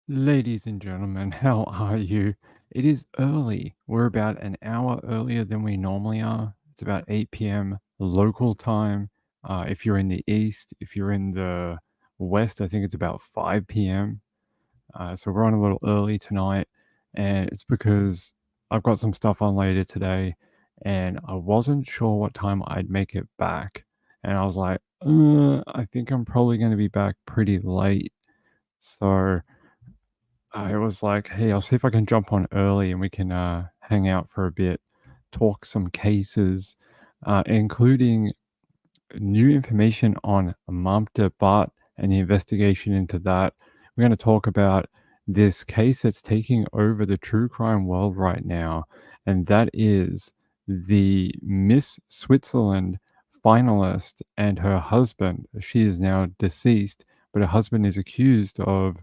Ladies and gentlemen, how are you? It is early. We're about an hour earlier than we normally are. It's about 8 p.m. local time. If you're in the east, if you're in the west, I think it's about 5 p.m. So we're on a little early tonight, and it's because I've got some stuff on later today, and I wasn't sure what time I'd make it back. And I was like, I think I'm probably going to be back pretty late. So I was like, "Hey, I'll see if I can jump on early and we can hang out for a bit, talk some cases, including new information on Mamta and the investigation into that. We're going to talk about this case that's taking over the true crime world right now, and that is the Miss Switzerland finalist and her husband. She is now deceased, but her husband is accused of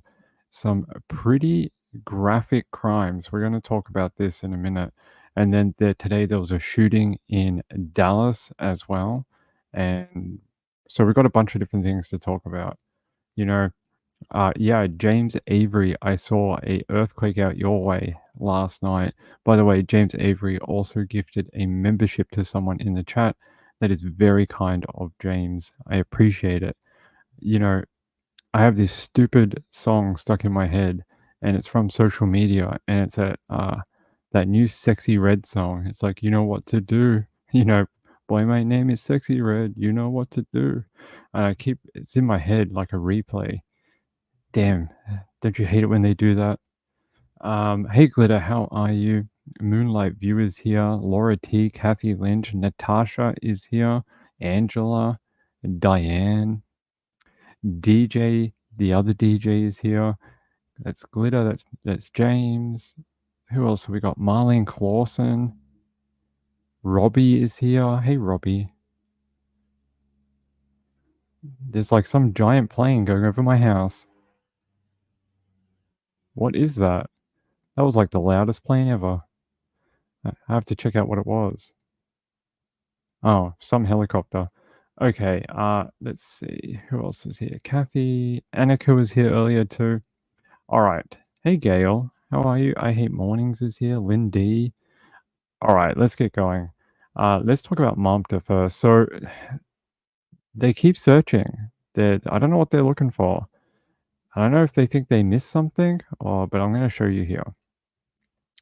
some pretty graphic crimes. We're going to talk about this in a minute. And then today there was a shooting in Dallas as well, and so we've got a bunch of different things to talk about. You know, yeah, James Avery, I saw a earthquake out your way last night. By the way, James Avery also gifted a membership to someone in the chat. That is very kind of James. I appreciate it. You know, I have this stupid song stuck in my head, and it's from social media, and it's that new Sexy Red song. It's like, you know what to do. You know, boy, my name is Sexy Red. You know what to do. And it's in my head like a replay. Damn, don't you hate it when they do that? Hey Glitter, how are you? Moonlight View is here. Laura T, Kathy Lynch, Natasha is here. Angela, Diane, DJ, the other DJ is here. That's Glitter. That's James. Who else have we got? Marlene Clausen. Robbie is here. Hey, Robbie. There's like some giant plane going over my house. What is that? That was like the loudest plane ever. I have to check out what it was. Oh, some helicopter. Okay, let's see. Who else was here? Kathy. Annika was here earlier too. All right. Hey, Gail. How are you? I Hate Mornings is here. Lynn D. All right, let's get going. Let's talk about Mamta first. So they keep searching. I don't know what they're looking for. I don't know if they think they missed something, but I'm going to show you here.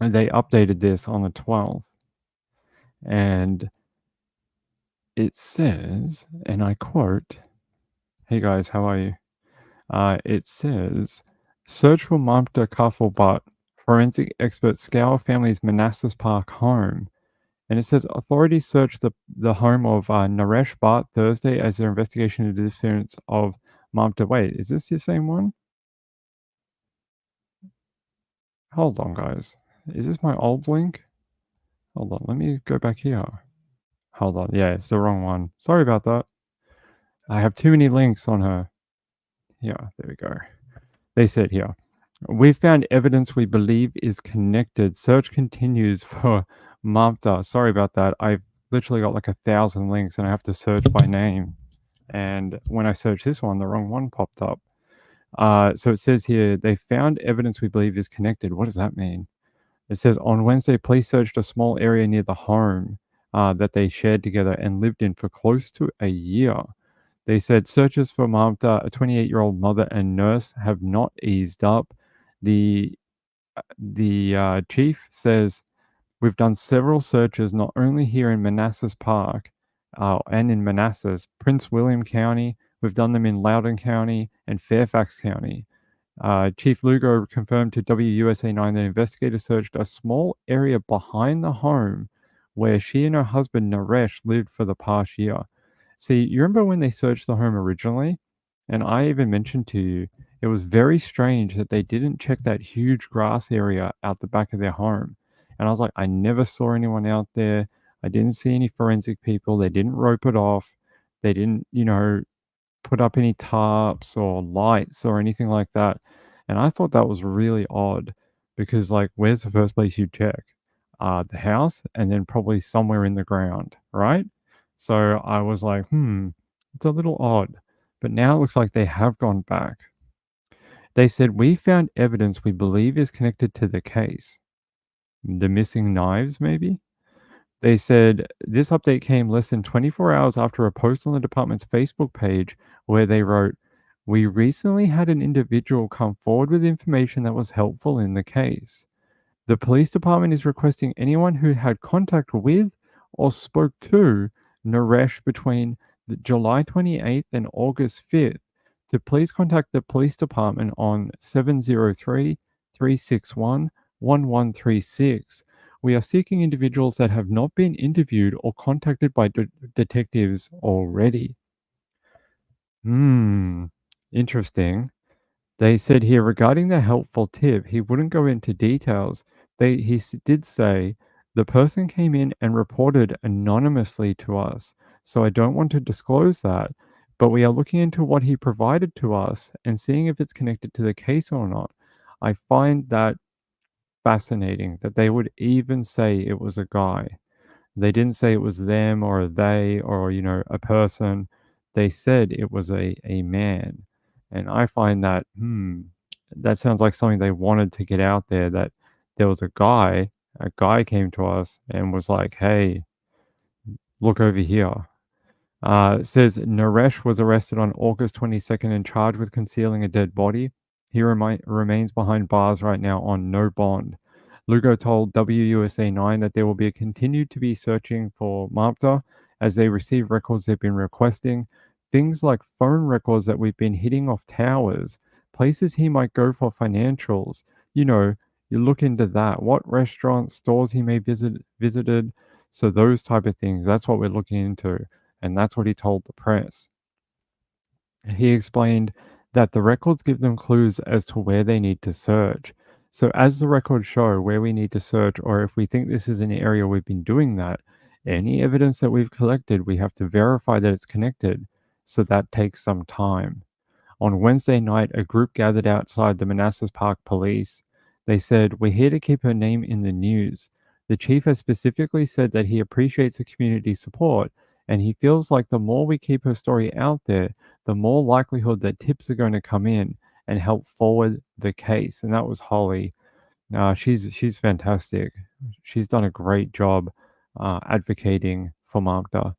And they updated this on the 12th, and it says, and I quote, "Hey guys, how are you?" It says, "Search for Mamta Kafle, but forensic experts scour family's Manassas Park home." And it says authorities searched the home of Naresh Bhatt Thursday as their investigation into the disappearance of Mamta. Wait, is this the same one? Hold on, guys. Is this my old link? Hold on, let me go back here. Hold on, yeah, it's the wrong one. Sorry about that. I have too many links on her. Yeah, there we go. They said here, "We found evidence we believe is connected. Search continues for Mamta." Sorry about that. I've literally got like 1,000 links and I have to search by name. And when I searched this one, the wrong one popped up. So it says here, they found evidence we believe is connected. What does that mean? It says on Wednesday, police searched a small area near the home that they shared together and lived in for close to a year. They said searches for Mamta, a 28-year-old mother and nurse, have not eased up. The chief says, "We've done several searches not only here in Manassas Park and in Manassas, Prince William County. We've done them in Loudoun County and Fairfax County." Chief Lugo confirmed to WUSA 9 that investigators searched a small area behind the home where she and her husband Naresh lived for the past year. See, you remember when they searched the home originally? And I even mentioned to you, it was very strange that they didn't check that huge grass area out the back of their home. And I was like, I never saw anyone out there. I didn't see any forensic people. They didn't rope it off. They didn't, put up any tarps or lights or anything like that. And I thought that was really odd because, like, where's the first place you check? The house and then probably somewhere in the ground, right? So I was like, it's a little odd. But now it looks like they have gone back. They said, "We found evidence we believe is connected to the case." The missing knives, maybe? They said this update came less than 24 hours after a post on the department's Facebook page where they wrote, "We recently had an individual come forward with information that was helpful in the case. The police department is requesting anyone who had contact with or spoke to Naresh between July 28th and August 5th to please contact the police department on 703-361-1136. We are seeking individuals that have not been interviewed or contacted by detectives already." Hmm, interesting. They said here regarding the helpful tip, he wouldn't go into details. Did say the person came in and reported anonymously to us, so I don't want to disclose that. But we are looking into what he provided to us and seeing if it's connected to the case or not. I find that fascinating that they would even say it was a guy. They didn't say it was them or a they or, a person. They said it was a man. And I find that, that sounds like something they wanted to get out there, that there was a guy came to us and was like, "Hey, look over here." It says Naresh was arrested on August 22nd and charged with concealing a dead body. He remains behind bars right now on no bond. Lugo told WUSA 9 that there will be continued to be searching for Mamta as they receive records they've been requesting. Things like phone records that we've been hitting off towers, places he might go for financials. You know, you look into that. What restaurants, stores he may visited. So those type of things. That's what we're looking into. And that's what he told the press. He explained that the records give them clues as to where they need to search. So, as the records show where we need to search, or if we think this is an area we've been doing that, any evidence that we've collected, we have to verify that it's connected. So, that takes some time. On Wednesday night, a group gathered outside the Manassas Park Police. They said, "We're here to keep her name in the news." The chief has specifically said that he appreciates the community support and he feels like the more we keep her story out there, the more likelihood that tips are going to come in and help forward the case. And that was Holly. She's fantastic. She's done a great job advocating for Magda.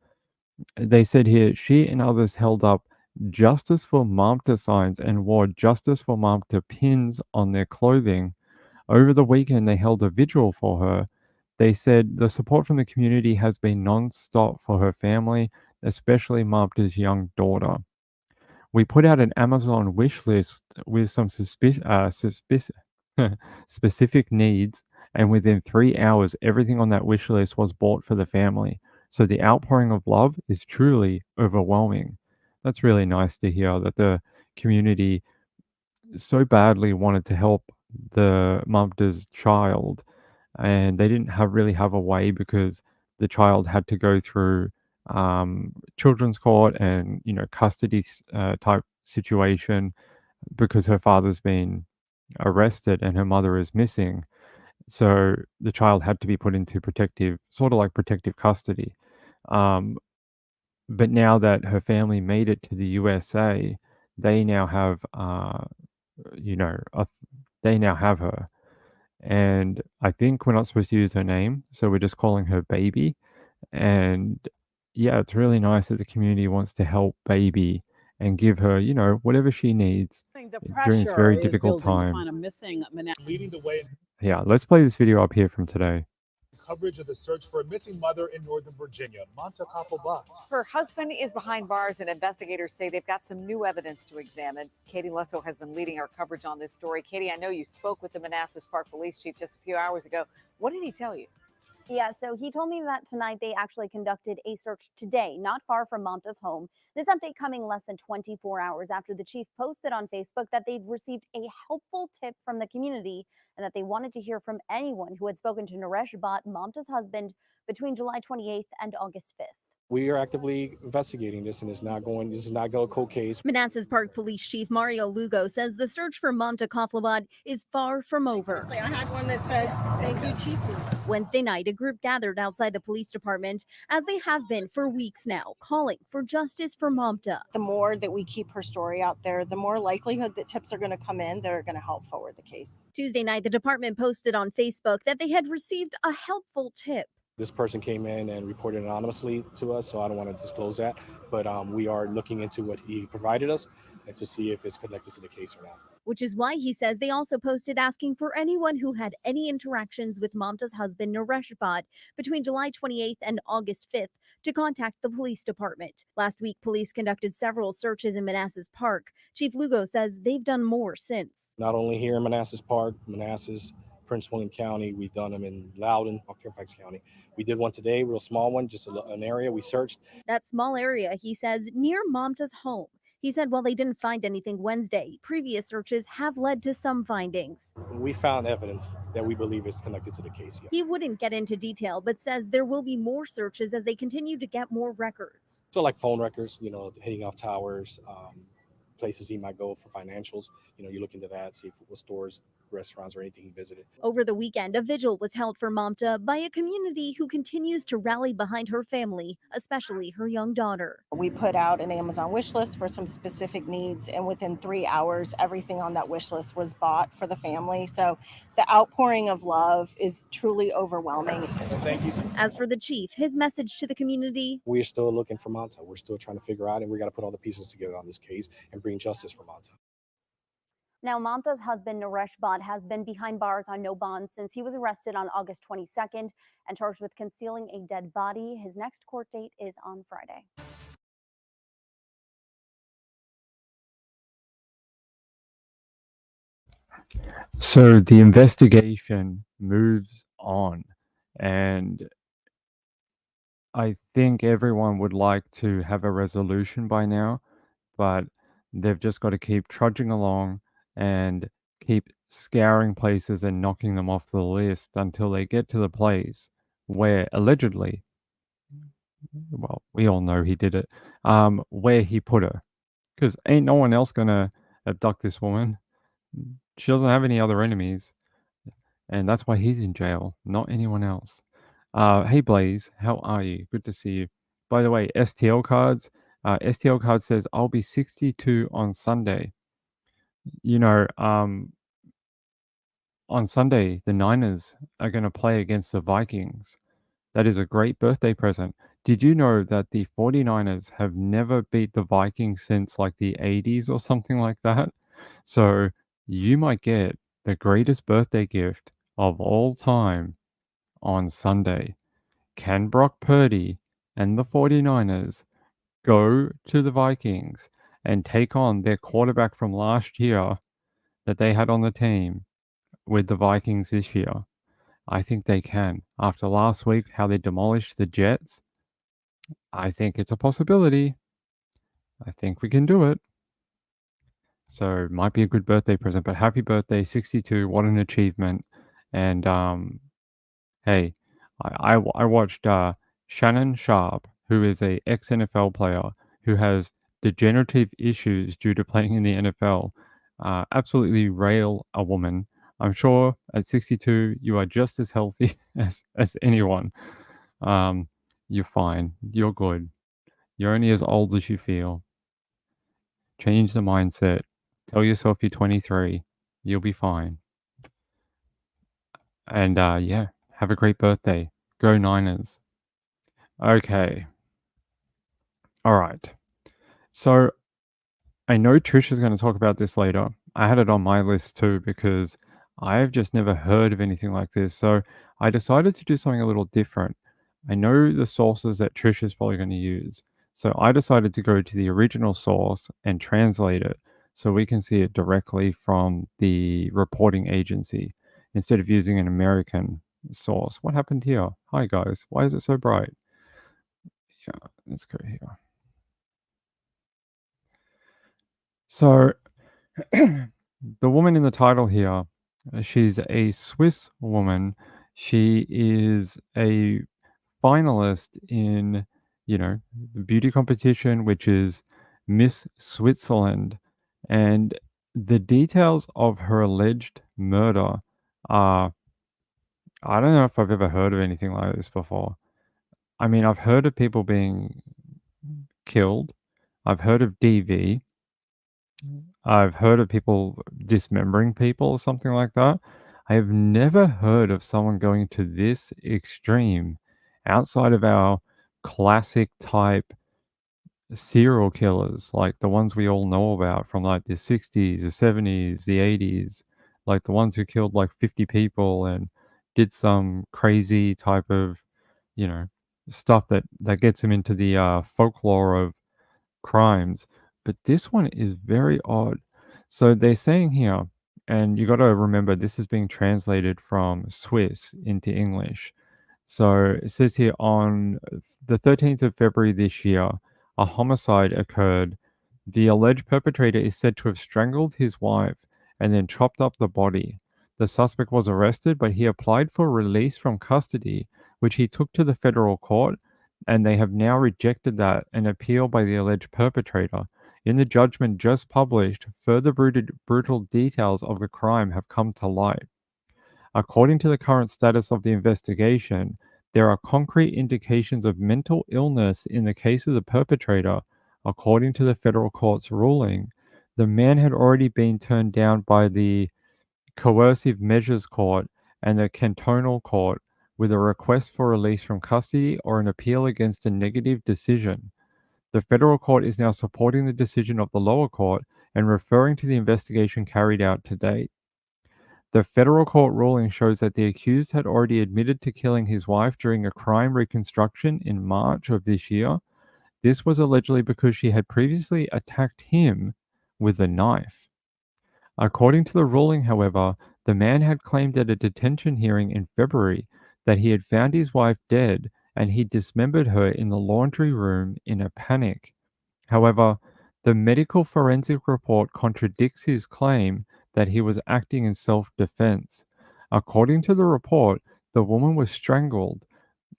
They said here she and others held up Justice for Mamta signs and wore Justice for Mamta pins on their clothing. Over the weekend, they held a vigil for her. They said the support from the community has been non-stop for her family, especially Mamta's young daughter. We put out an Amazon wish list with some specific needs, and within 3 hours, everything on that wish list was bought for the family. So the outpouring of love is truly overwhelming. That's really nice to hear that the community so badly wanted to help the Mugda's child, and they didn't have a way because the child had to go through children's court and custody type situation because her father's been arrested and her mother is missing. So the child had to be put into sort of like protective custody. Um, but now that her family made it to the USA, they now have, you know, a, they now have her. And I think we're not supposed to use her name, so we're just calling her Baby. And yeah, it's really nice that the community wants to help Baby and give her, whatever she needs The during this pressure very is difficult building to time. find a missing leading the way in Yeah, let's play this video up here from today. coverage of the search for a missing mother in Northern Virginia. Mamta Kafle. Her husband is behind bars, and investigators say they've got some new evidence to examine. Katie Lesso has been leading our coverage on this story. Katie, I know you spoke with the Manassas Park Police Chief just a few hours ago. What did he tell you? Yeah, so he told me that tonight they actually conducted a search today, not far from Mamta's home. This update coming less than 24 hours after the chief posted on Facebook that they'd received a helpful tip from the community and that they wanted to hear from anyone who had spoken to Naresh Bhatt, Mamta's husband, between July 28th and August 5th. We are actively investigating this, and this is not a cold case. Manassas Park Police Chief Mario Lugo says the search for Mamta Kafle is far from over. I had one that said, "Thank you, Chief." Wednesday night, a group gathered outside the police department, as they have been for weeks now, calling for justice for Mamta. The more that we keep her story out there, the more likelihood that tips are going to come in that are going to help forward the case. Tuesday night, the department posted on Facebook that they had received a helpful tip. This person came in and reported anonymously to us, so I don't want to disclose that. But we are looking into what he provided us and to see if it's connected to the case or not. Which is why he says they also posted asking for anyone who had any interactions with Mamta's husband Naresh between July 28th and August 5th to contact the police department. Last week, police conducted several searches in Manassas Park. Chief Lugo says they've done more since. Not only here in Manassas Park, Manassas, Prince William County, we've done them in Loudoun, Fairfax County. We did one today, real small one, just an area we searched. That small area, he says, near Mamta's home. He said while they didn't find anything Wednesday, previous searches have led to some findings. We found evidence that we believe is connected to the case. He wouldn't get into detail, but says there will be more searches as they continue to get more records. So like phone records, hitting off towers, places he might go for financials. You look into that, see if it was stores, restaurants, or anything he visited. Over the weekend, a vigil was held for Mamta by a community who continues to rally behind her family, especially her young daughter. We put out an Amazon wish list for some specific needs, and within 3 hours, everything on that wish list was bought for the family. So the outpouring of love is truly overwhelming. Thank you. As for the chief, his message to the community: we're still looking for Mamta. We're still trying to figure out, and we got to put all the pieces together on this case and bring justice for Mamta. Now, Mamta's husband, Naresh has been behind bars on no bond since he was arrested on August 22nd and charged with concealing a dead body. His next court date is on Friday. So the investigation moves on, and I think everyone would like to have a resolution by now, but they've just got to keep trudging along and keep scouring places and knocking them off the list until they get to the place where allegedly, well, we all know he did it, where he put her. Because ain't no one else gonna abduct this woman. She doesn't have any other enemies. And that's why he's in jail, not anyone else. Hey Blaze, how are you? Good to see you. By the way, STL cards. STL card says I'll be 62 on Sunday. On Sunday, the Niners are going to play against the Vikings. That is a great birthday present. Did you know that the 49ers have never beat the Vikings since like the 80s or something like that? So you might get the greatest birthday gift of all time on Sunday. Can Brock Purdy and the 49ers go to the Vikings and take on their quarterback from last year that they had on the team with the Vikings this year? I think they can. After last week, how they demolished the Jets, I think it's a possibility. I think we can do it. So it might be a good birthday present, but happy birthday, 62. What an achievement. And hey, I watched Shannon Sharp, who is a ex-NFL player who has degenerative issues due to playing in the NFL, absolutely rail a woman. I'm sure at 62, you are just as healthy as anyone. You're fine. You're good. You're only as old as you feel. Change the mindset. Tell yourself you're 23. You'll be fine. And yeah, have a great birthday. Go Niners. Okay. All right. So I know Trish is going to talk about this later. I had it on my list too because I've just never heard of anything like this. So I decided to do something a little different. I know the sources that Trish is probably going to use. So I decided to go to the original source and translate it so we can see it directly from the reporting agency instead of using an American source. What happened here? Hi guys, why is it so bright? Yeah, let's go here. So the woman in the title here, she's a Swiss woman. She is a finalist in the beauty competition, which is Miss Switzerland. And the details of her alleged murder are, I don't know if I've ever heard of anything like this before. I mean, I've heard of people being killed. I've heard of DV. I've heard of people dismembering people or something like that. I have never heard of someone going to this extreme outside of our classic type serial killers, like the ones we all know about from like the 60s, the 70s, the 80s, like the ones who killed like 50 people and did some crazy type of, you know, stuff that gets them into the folklore of crimes. But this one is very odd. So they're saying here, and you got to remember this is being translated from Swiss into English. So it says here on the 13th of February this year, a homicide occurred. The alleged perpetrator is said to have strangled his wife and then chopped up the body. The suspect was arrested, but he applied for release from custody, which he took to the federal court, and they have now rejected that and appeal by the alleged perpetrator. In the judgment just published, further brutal details of the crime have come to light. According to the current status of the investigation, there are concrete indications of mental illness in the case of the perpetrator. According to the federal court's ruling, the man had already been turned down by the Coercive Measures Court and the Cantonal Court with a request for release from custody or an appeal against a negative decision. The federal court is now supporting the decision of the lower court and referring to the investigation carried out to date. The federal court ruling shows that the accused had already admitted to killing his wife during a crime reconstruction in March of this year. This was allegedly because she had previously attacked him with a knife. According to the ruling, however, the man had claimed at a detention hearing in February that he had found his wife dead and he dismembered her in the laundry room in a panic. However, the medical forensic report contradicts his claim that he was acting in self-defense. According to the report, the woman was strangled.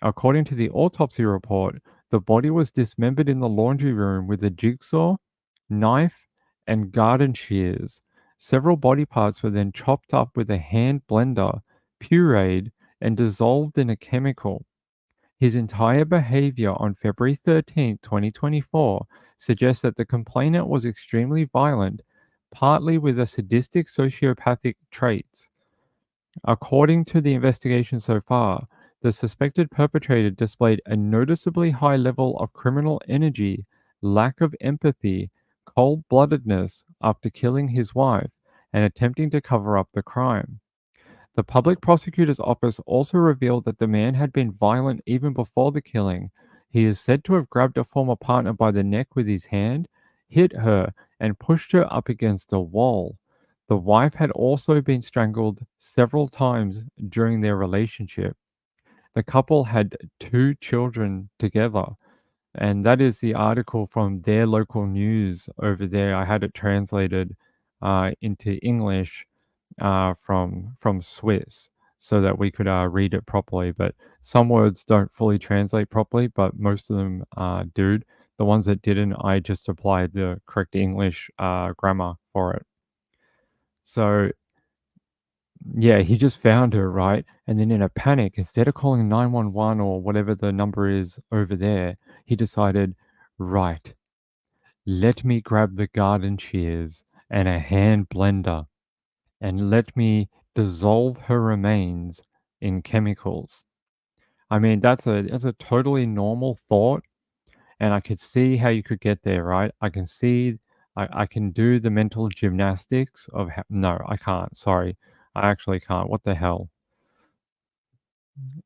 According to the autopsy report, the body was dismembered in the laundry room with a jigsaw, knife, and garden shears. Several body parts were then chopped up with a hand blender, pureed, and dissolved in a chemical. His entire behavior on February 13, 2024, suggests that the complainant was extremely violent, partly with a sadistic sociopathic traits. According to the investigation so far, the suspected perpetrator displayed a noticeably high level of criminal energy, lack of empathy, cold-bloodedness after killing his wife and attempting to cover up the crime. The public prosecutor's office also revealed that the man had been violent even before the killing. He is said to have grabbed a former partner by the neck with his hand, hit her, and pushed her up against a wall. The wife had also been strangled several times during their relationship. The couple had 2 children together, and that is the article from their local news over there. I had it translated into English from Swiss so that we could read it properly. But some words don't fully translate properly, but most of them do. The ones that didn't, I just applied the correct English grammar for it. So, yeah, he just found her, right? And then in a panic, instead of calling 911 or whatever the number is over there, he decided, right, let me grab the garden shears and a hand blender and let me dissolve her remains in chemicals. I mean, that's a totally normal thought, and I could see how you could get there, right? I can see, I can do the mental gymnastics of how, no, I can't. Sorry, I actually can't. What the hell?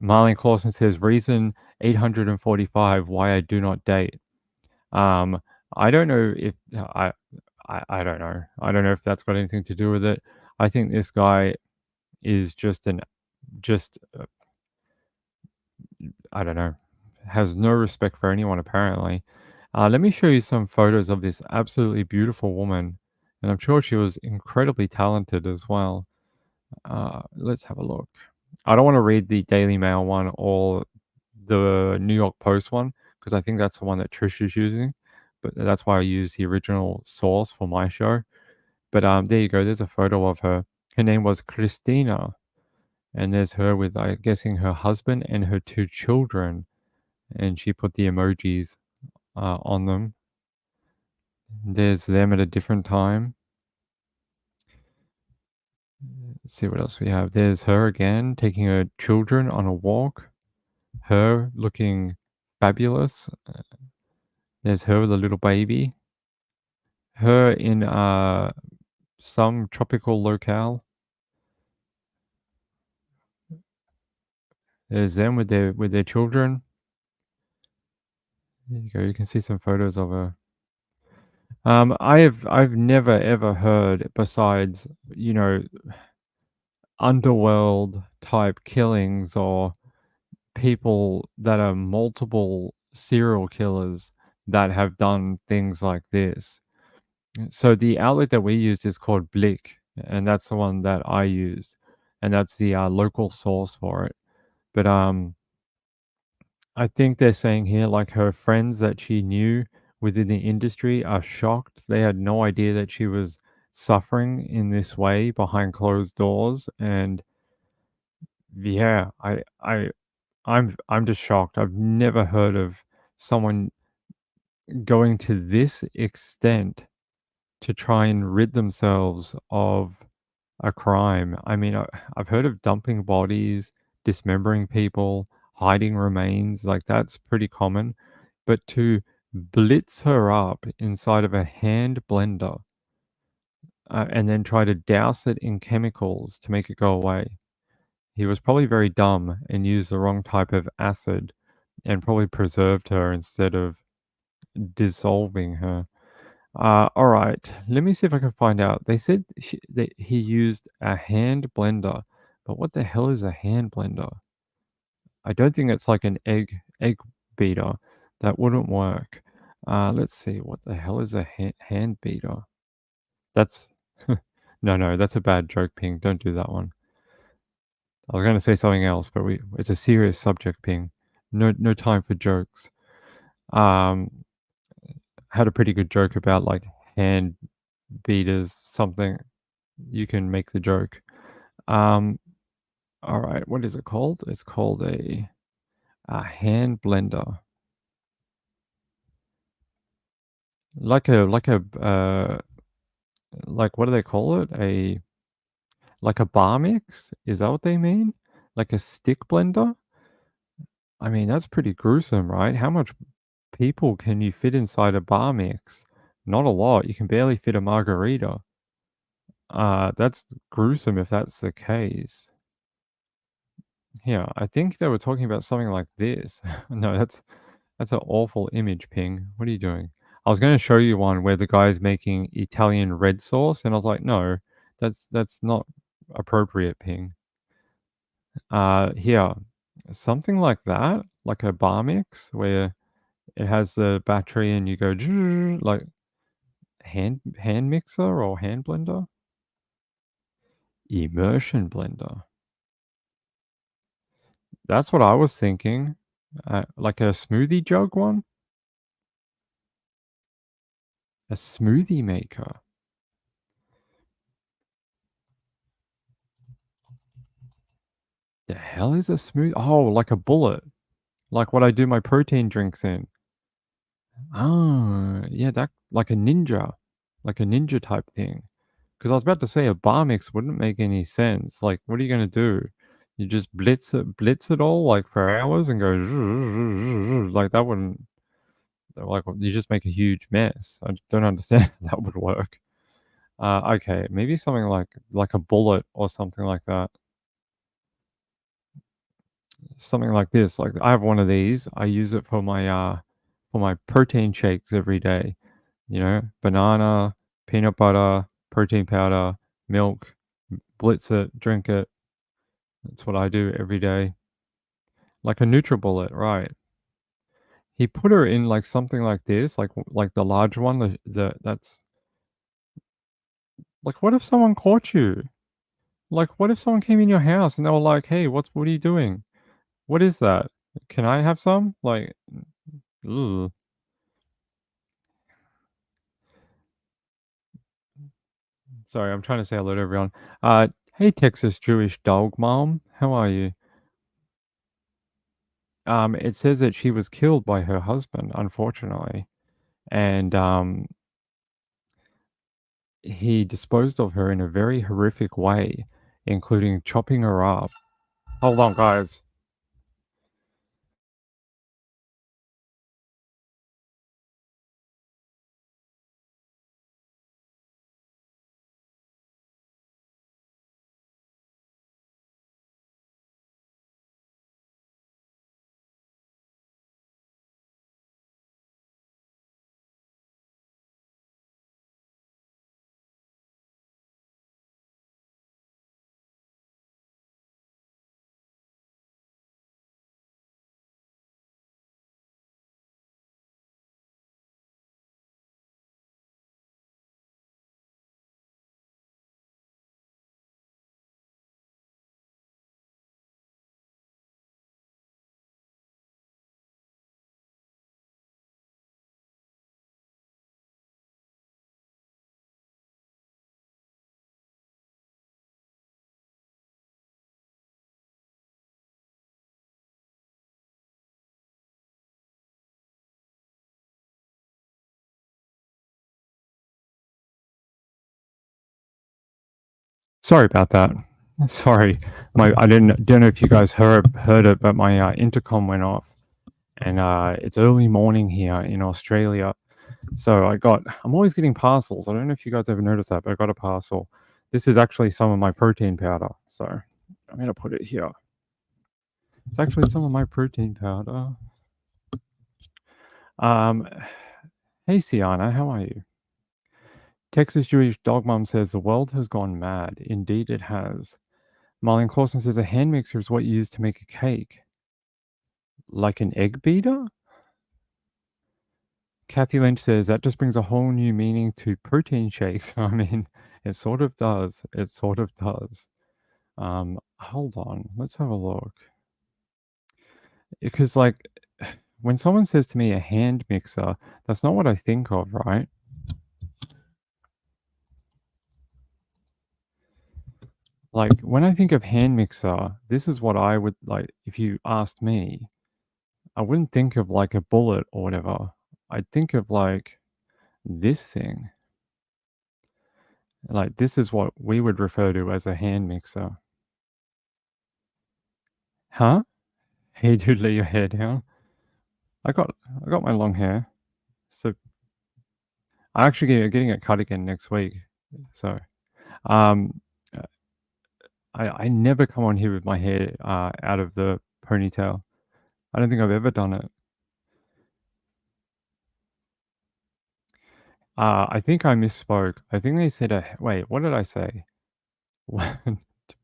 Marlene Clausen says reason 845 why I do not date. Um, I don't know if I don't know. I don't know if that's got anything to do with it. I think this guy is just I don't know, has no respect for anyone apparently. Let me show you some photos of this absolutely beautiful woman, and I'm sure she was incredibly talented as well. Let's have a look. I don't want to read the Daily Mail one or the New York Post one because I think that's the one that Trish is using. But that's why I use the original source for my show. But there you go. There's a photo of her. Her name was Kristina, and there's her with, I'm guessing, her husband and her 2 children, and she put the emojis on them. There's them at a different time. Let's see what else we have. There's her again, taking her children on a walk. Her looking fabulous. There's her with a little baby. Her in some tropical locale. There's them with their children. There you go. You can see some photos of her. I've never ever heard, besides, underworld type killings or people that are multiple serial killers that have done things like this. So the outlet that we used is called Blick, and that's the one that I used, and that's the local source for it. But I think they're saying here, like, her friends that she knew within the industry are shocked. They had no idea that she was suffering in this way behind closed doors, and yeah, I'm just shocked. I've never heard of someone going to this extent to try and rid themselves of a crime. I mean, I've heard of dumping bodies, dismembering people, hiding remains, like that's pretty common. But to blitz her up inside of a hand blender and then try to douse it in chemicals to make it go away. He was probably very dumb and used the wrong type of acid and probably preserved her instead of dissolving her. All right, let me see if I can find out. They said that he used a hand blender, but what the hell is a hand blender? I don't think it's like an egg beater. That wouldn't work. Let's see. What the hell is a hand beater? That's no, that's a bad joke, Ping. Don't do that one. I was going to say something else, but it's a serious subject, Ping. No time for jokes. Had a pretty good joke about like hand beaters, something. You can make the joke. All right, what is it called? It's called a hand blender. Like what do they call it? Like a bar mix? Is that what they mean? Like a stick blender? I mean, that's pretty gruesome, right? How much people can you fit inside a bar mix? Not a lot. You can barely fit a margarita. That's gruesome if that's the case. Yeah, I think they were talking about something like this. No, that's an awful image, Ping. What are you doing? I was going to show you one where the guy is making Italian red sauce, and I was like, no, that's not appropriate, Ping. Here, something like that, like a bar mix where it has the battery and you go like hand mixer or hand blender, immersion blender. That's what I was thinking. Like a smoothie jug one? A smoothie maker. The hell is a smoothie? Oh, like a bullet. Like what I do my protein drinks in. Oh, yeah, that like a ninja type thing. Because I was about to say a bar mix wouldn't make any sense. Like, what are you gonna do? You just blitz it all like for hours and go like that wouldn't, like, you just make a huge mess. I don't understand how that would work. Okay, maybe something like a bullet or something like that. Something like this. Like I have one of these. I use it for my protein shakes every day. Banana, peanut butter, protein powder, milk, blitz it, drink it. That's what I do every day. Like a NutriBullet, right? He put her in like something like this, like the large one. That's like, what if someone caught you? Like, what if someone came in your house and they were like, "Hey, what are you doing? What is that? Can I have some?" Like, Ooh. Sorry, I'm trying to say hello to everyone. Hey, Texas Jewish dog mom, how are you? It says that she was killed by her husband, unfortunately, and he disposed of her in a very horrific way, including chopping her up. Hold on, guys. Sorry about that. Sorry, I don't know if you guys heard it, but my intercom went off, and it's early morning here in Australia. So I'm always getting parcels. I don't know if you guys ever noticed that, but I got a parcel. This is actually some of my protein powder. So I'm gonna put it here. It's actually some of my protein powder. Um, hey Sienna, how are you? Texas Jewish dog mom says the world has gone mad. Indeed, it has. Marlene Clausen says a hand mixer is what you use to make a cake. Like an egg beater? Kathy Lynch says that just brings a whole new meaning to protein shakes. I mean, it sort of does. It sort of does. Hold on. Let's have a look. Because, like, when someone says to me a hand mixer, that's not what I think of, right? Like, when I think of hand mixer, this is what I would like. If you asked me, I wouldn't think of like a bullet or whatever. I'd think of like this thing. Like, this is what we would refer to as a hand mixer. Huh? Hey, dude, lay your hair down. I got my long hair, so I actually getting it cut again next week. So, um, uh, I never come on here with my hair out of the ponytail. I don't think I've ever done it. I think I misspoke. I think they said a wait. What did I say?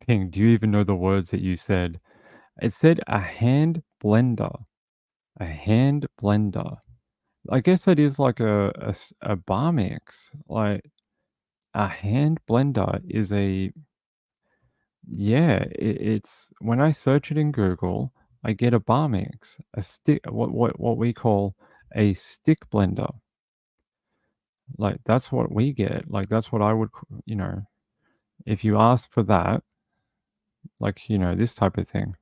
Ping, do you even know the words that you said? It said a hand blender. A hand blender. I guess that is like a bar mix. Like a hand blender is a yeah. It's when I search it in Google, I get a bar mix, a stick. What we call a stick blender. Like that's what we get. Like that's what I would if you ask for that, like this type of thing,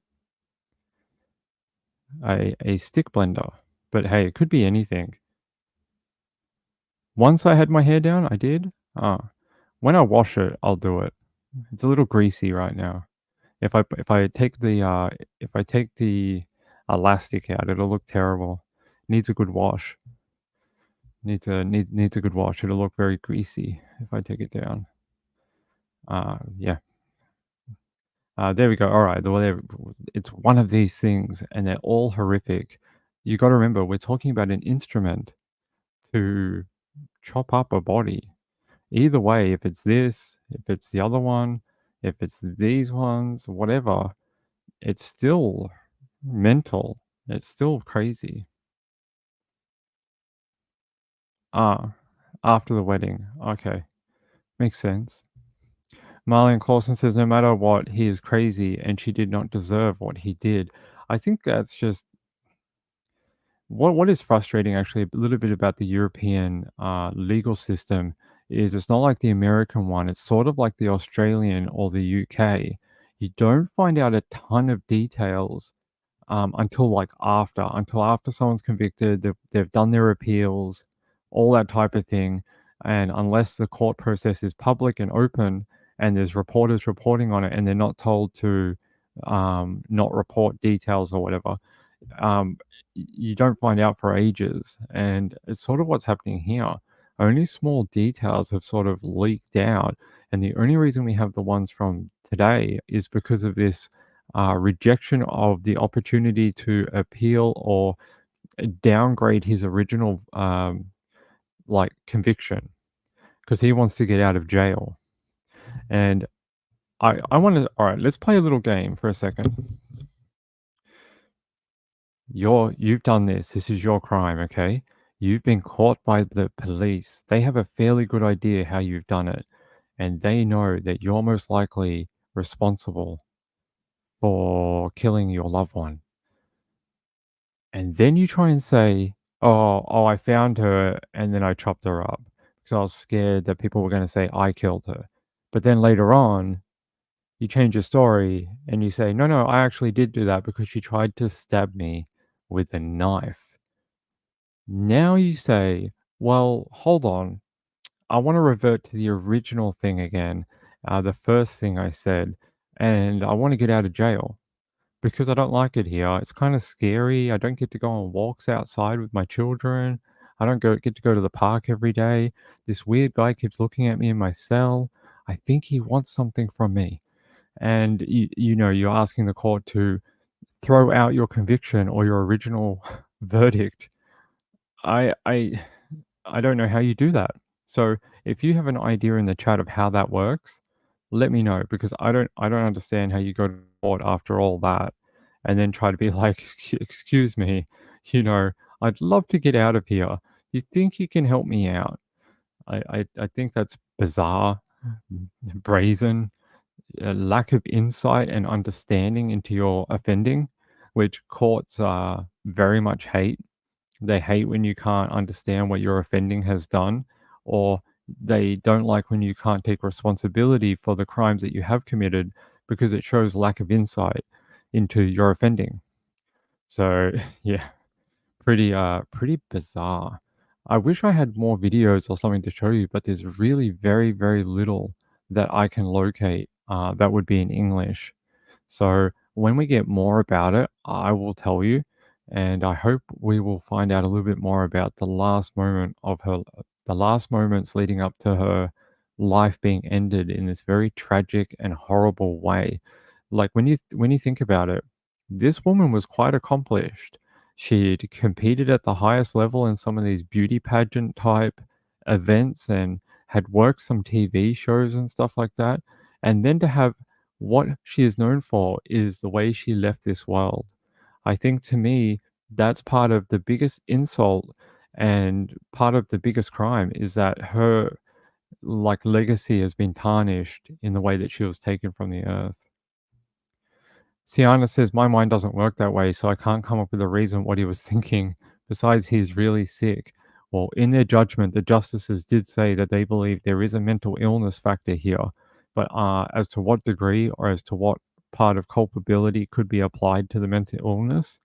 a stick blender. But hey, it could be anything. Once I had my hair down, I did. When I wash it, I'll do it. It's a little greasy right now. If I take the elastic out, it'll look terrible. Needs a good wash. Needs a good wash. It'll look very greasy if I take it down. Yeah. There we go. All right. It's one of these things, and they're all horrific. You got to remember, we're talking about an instrument to chop up a body. Either way, if it's this, if it's the other one, if it's these ones, whatever, it's still mental. It's still crazy. Ah, after the wedding. Okay. Makes sense. Marlene Clausen says, no matter what, he is crazy and she did not deserve what he did. I think that's just what is frustrating actually a little bit about the European legal system is it's not like the American one. It's sort of like the Australian or the UK. You don't find out a ton of details until after someone's convicted, they've done their appeals, all that type of thing. And unless the court process is public and open, and there's reporters reporting on it, and they're not told to not report details or whatever, um, you don't find out for ages. And it's sort of what's happening here. Only small details have sort of leaked out. And the only reason we have the ones from today is because of this rejection of the opportunity to appeal or downgrade his original like conviction because he wants to get out of jail. And I want to. All right, let's play a little game for a second. You've done this. This is your crime, okay? You've been caught by the police. They have a fairly good idea how you've done it, and they know that you're most likely responsible for killing your loved one. And then you try and say, "Oh, I found her and then I chopped her up because I was scared that people were going to say I killed her." But then later on, you change your story and you say, "No, no, I actually did do that because she tried to stab me with a knife." Now you say, "Well, hold on. I want to revert to the original thing again, the first thing I said, and I want to get out of jail because I don't like it here. It's kind of scary. I don't get to go on walks outside with my children. I don't get to go to the park every day. This weird guy keeps looking at me in my cell. I think he wants something from me." And you're asking the court to throw out your conviction or your original verdict. I I I don't know how you do that. So if you have an idea in the chat of how that works, let me know because I don't understand how you go to court after all that and then try to be like, Excuse me, you know, I'd love to get out of here. Do you think you can help me out?" I think that's bizarre, brazen, a lack of insight and understanding into your offending, which courts very much hate. They hate when you can't understand what your offending has done, or they don't like when you can't take responsibility for the crimes that you have committed because it shows lack of insight into your offending. So, yeah, pretty bizarre. I wish I had more videos or something to show you, but there's really very, very little that I can locate that would be in English. So when we get more about it, I will tell you, and I hope we will find out a little bit more about the last moments leading up to her life being ended in this very tragic and horrible way. Like when you think about it, this woman was quite accomplished. She'd competed at the highest level in some of these beauty pageant type events and had worked some TV shows and stuff like that. And then to have what she is known for is the way she left this world. I think to me, that's part of the biggest insult and part of the biggest crime is that her like legacy has been tarnished in the way that she was taken from the earth. Sienna says, "My mind doesn't work that way, so I can't come up with a reason what he was thinking. Besides, he's really sick." Well, in their judgment, the justices did say that they believe there is a mental illness factor here, but as to what degree or as to what part of culpability could be applied to the mental illness,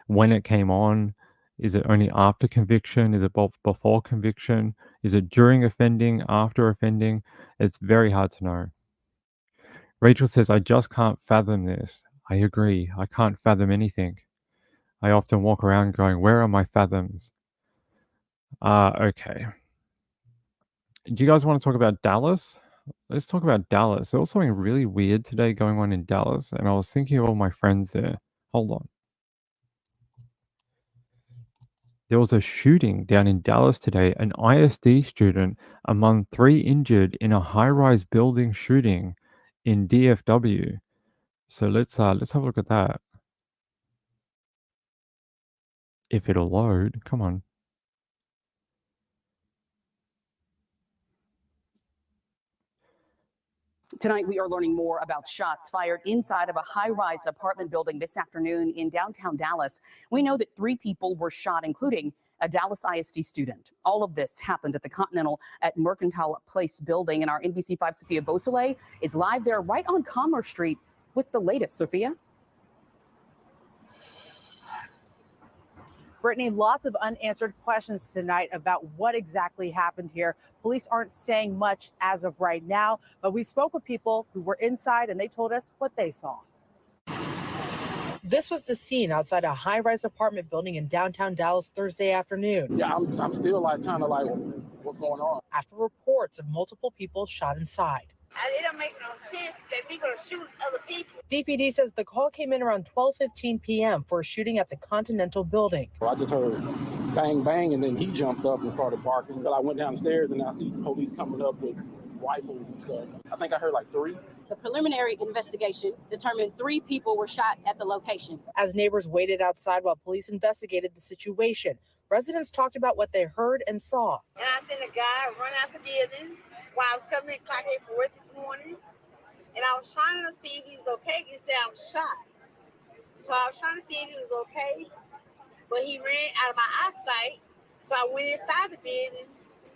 when it came on, is it only after conviction? Is it before conviction? Is it during offending, after offending? It's very hard to know. Rachel says, "I just can't fathom this." I agree. I can't fathom anything. I often walk around going, "Where are my fathoms?" Okay. Do you guys want to talk about Dallas? Let's talk about Dallas. There was something really weird today going on in Dallas, and I was thinking of all my friends there. Hold on. There was a shooting down in Dallas today, an ISD student among 3 injured in a high-rise building shooting in DFW. So let's have a look at that. If it'll load, come on. Tonight, we are learning more about shots fired inside of a high-rise apartment building this afternoon in downtown Dallas. We know that 3 people were shot, including a Dallas ISD student. All of this happened at the Continental at Mercantile Place building, and our NBC5 Sophia Beausoleil is live there right on Commerce Street with the latest. Sophia? Brittany, lots of unanswered questions tonight about what exactly happened here. Police aren't saying much as of right now, but we spoke with people who were inside and they told us what they saw. This was the scene outside a high-rise apartment building in downtown Dallas Thursday afternoon. Yeah, I'm still kind of like, what's going on? After reports of multiple people shot inside. It don't make no sense that people are shooting other people. DPD says the call came in around 12:15 p.m. for a shooting at the Continental building. I just heard bang, bang, and then he jumped up and started barking. But I went downstairs and I see the police coming up with rifles and stuff. I think I heard like 3. The preliminary investigation determined 3 people were shot at the location. As neighbors waited outside while police investigated the situation, residents talked about what they heard and saw. And I seen a guy run out the building while I was coming in clock 8 for work this morning. And I was trying to see if he was okay. He said I was shot. So I was trying to see if he was okay. But he ran out of my eyesight. So I went inside the building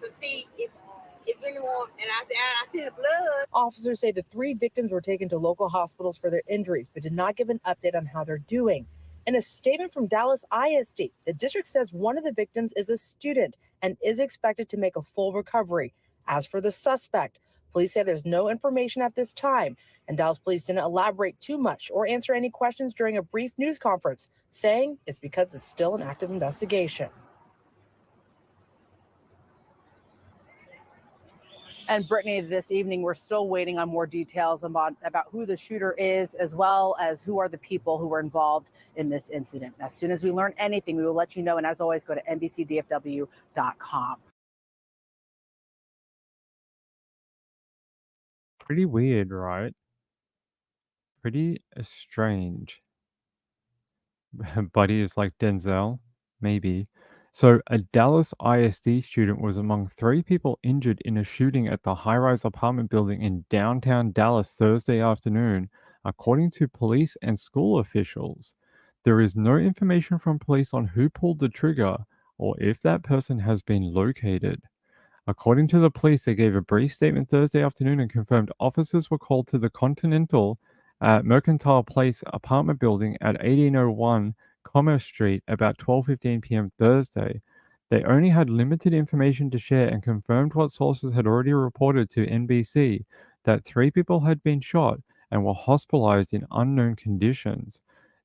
to see if anyone, and I see the blood. Officers say the 3 victims were taken to local hospitals for their injuries, but did not give an update on how they're doing. In a statement from Dallas ISD, the district says one of the victims is a student and is expected to make a full recovery. As for the suspect, police say there's no information at this time, and Dallas police didn't elaborate too much or answer any questions during a brief news conference, saying it's because it's still an active investigation. And Brittany, this evening, we're still waiting on more details about who the shooter is, as well as who are the people who were involved in this incident. As soon as we learn anything, we will let you know. And as always, go to NBCDFW.com. Pretty weird, right? Pretty strange. Buddy is like Denzel, maybe. So, a Dallas ISD student was among 3 people injured in a shooting at the high-rise apartment building in downtown Dallas Thursday afternoon, according to police and school officials. There is no information from police on who pulled the trigger or if that person has been located. According to the police, they gave a brief statement Thursday afternoon and confirmed officers were called to the Continental at Mercantile Place apartment building at 1801 Commerce Street about 12:15 p.m. Thursday. They only had limited information to share and confirmed what sources had already reported to NBC, that 3 people had been shot and were hospitalized in unknown conditions.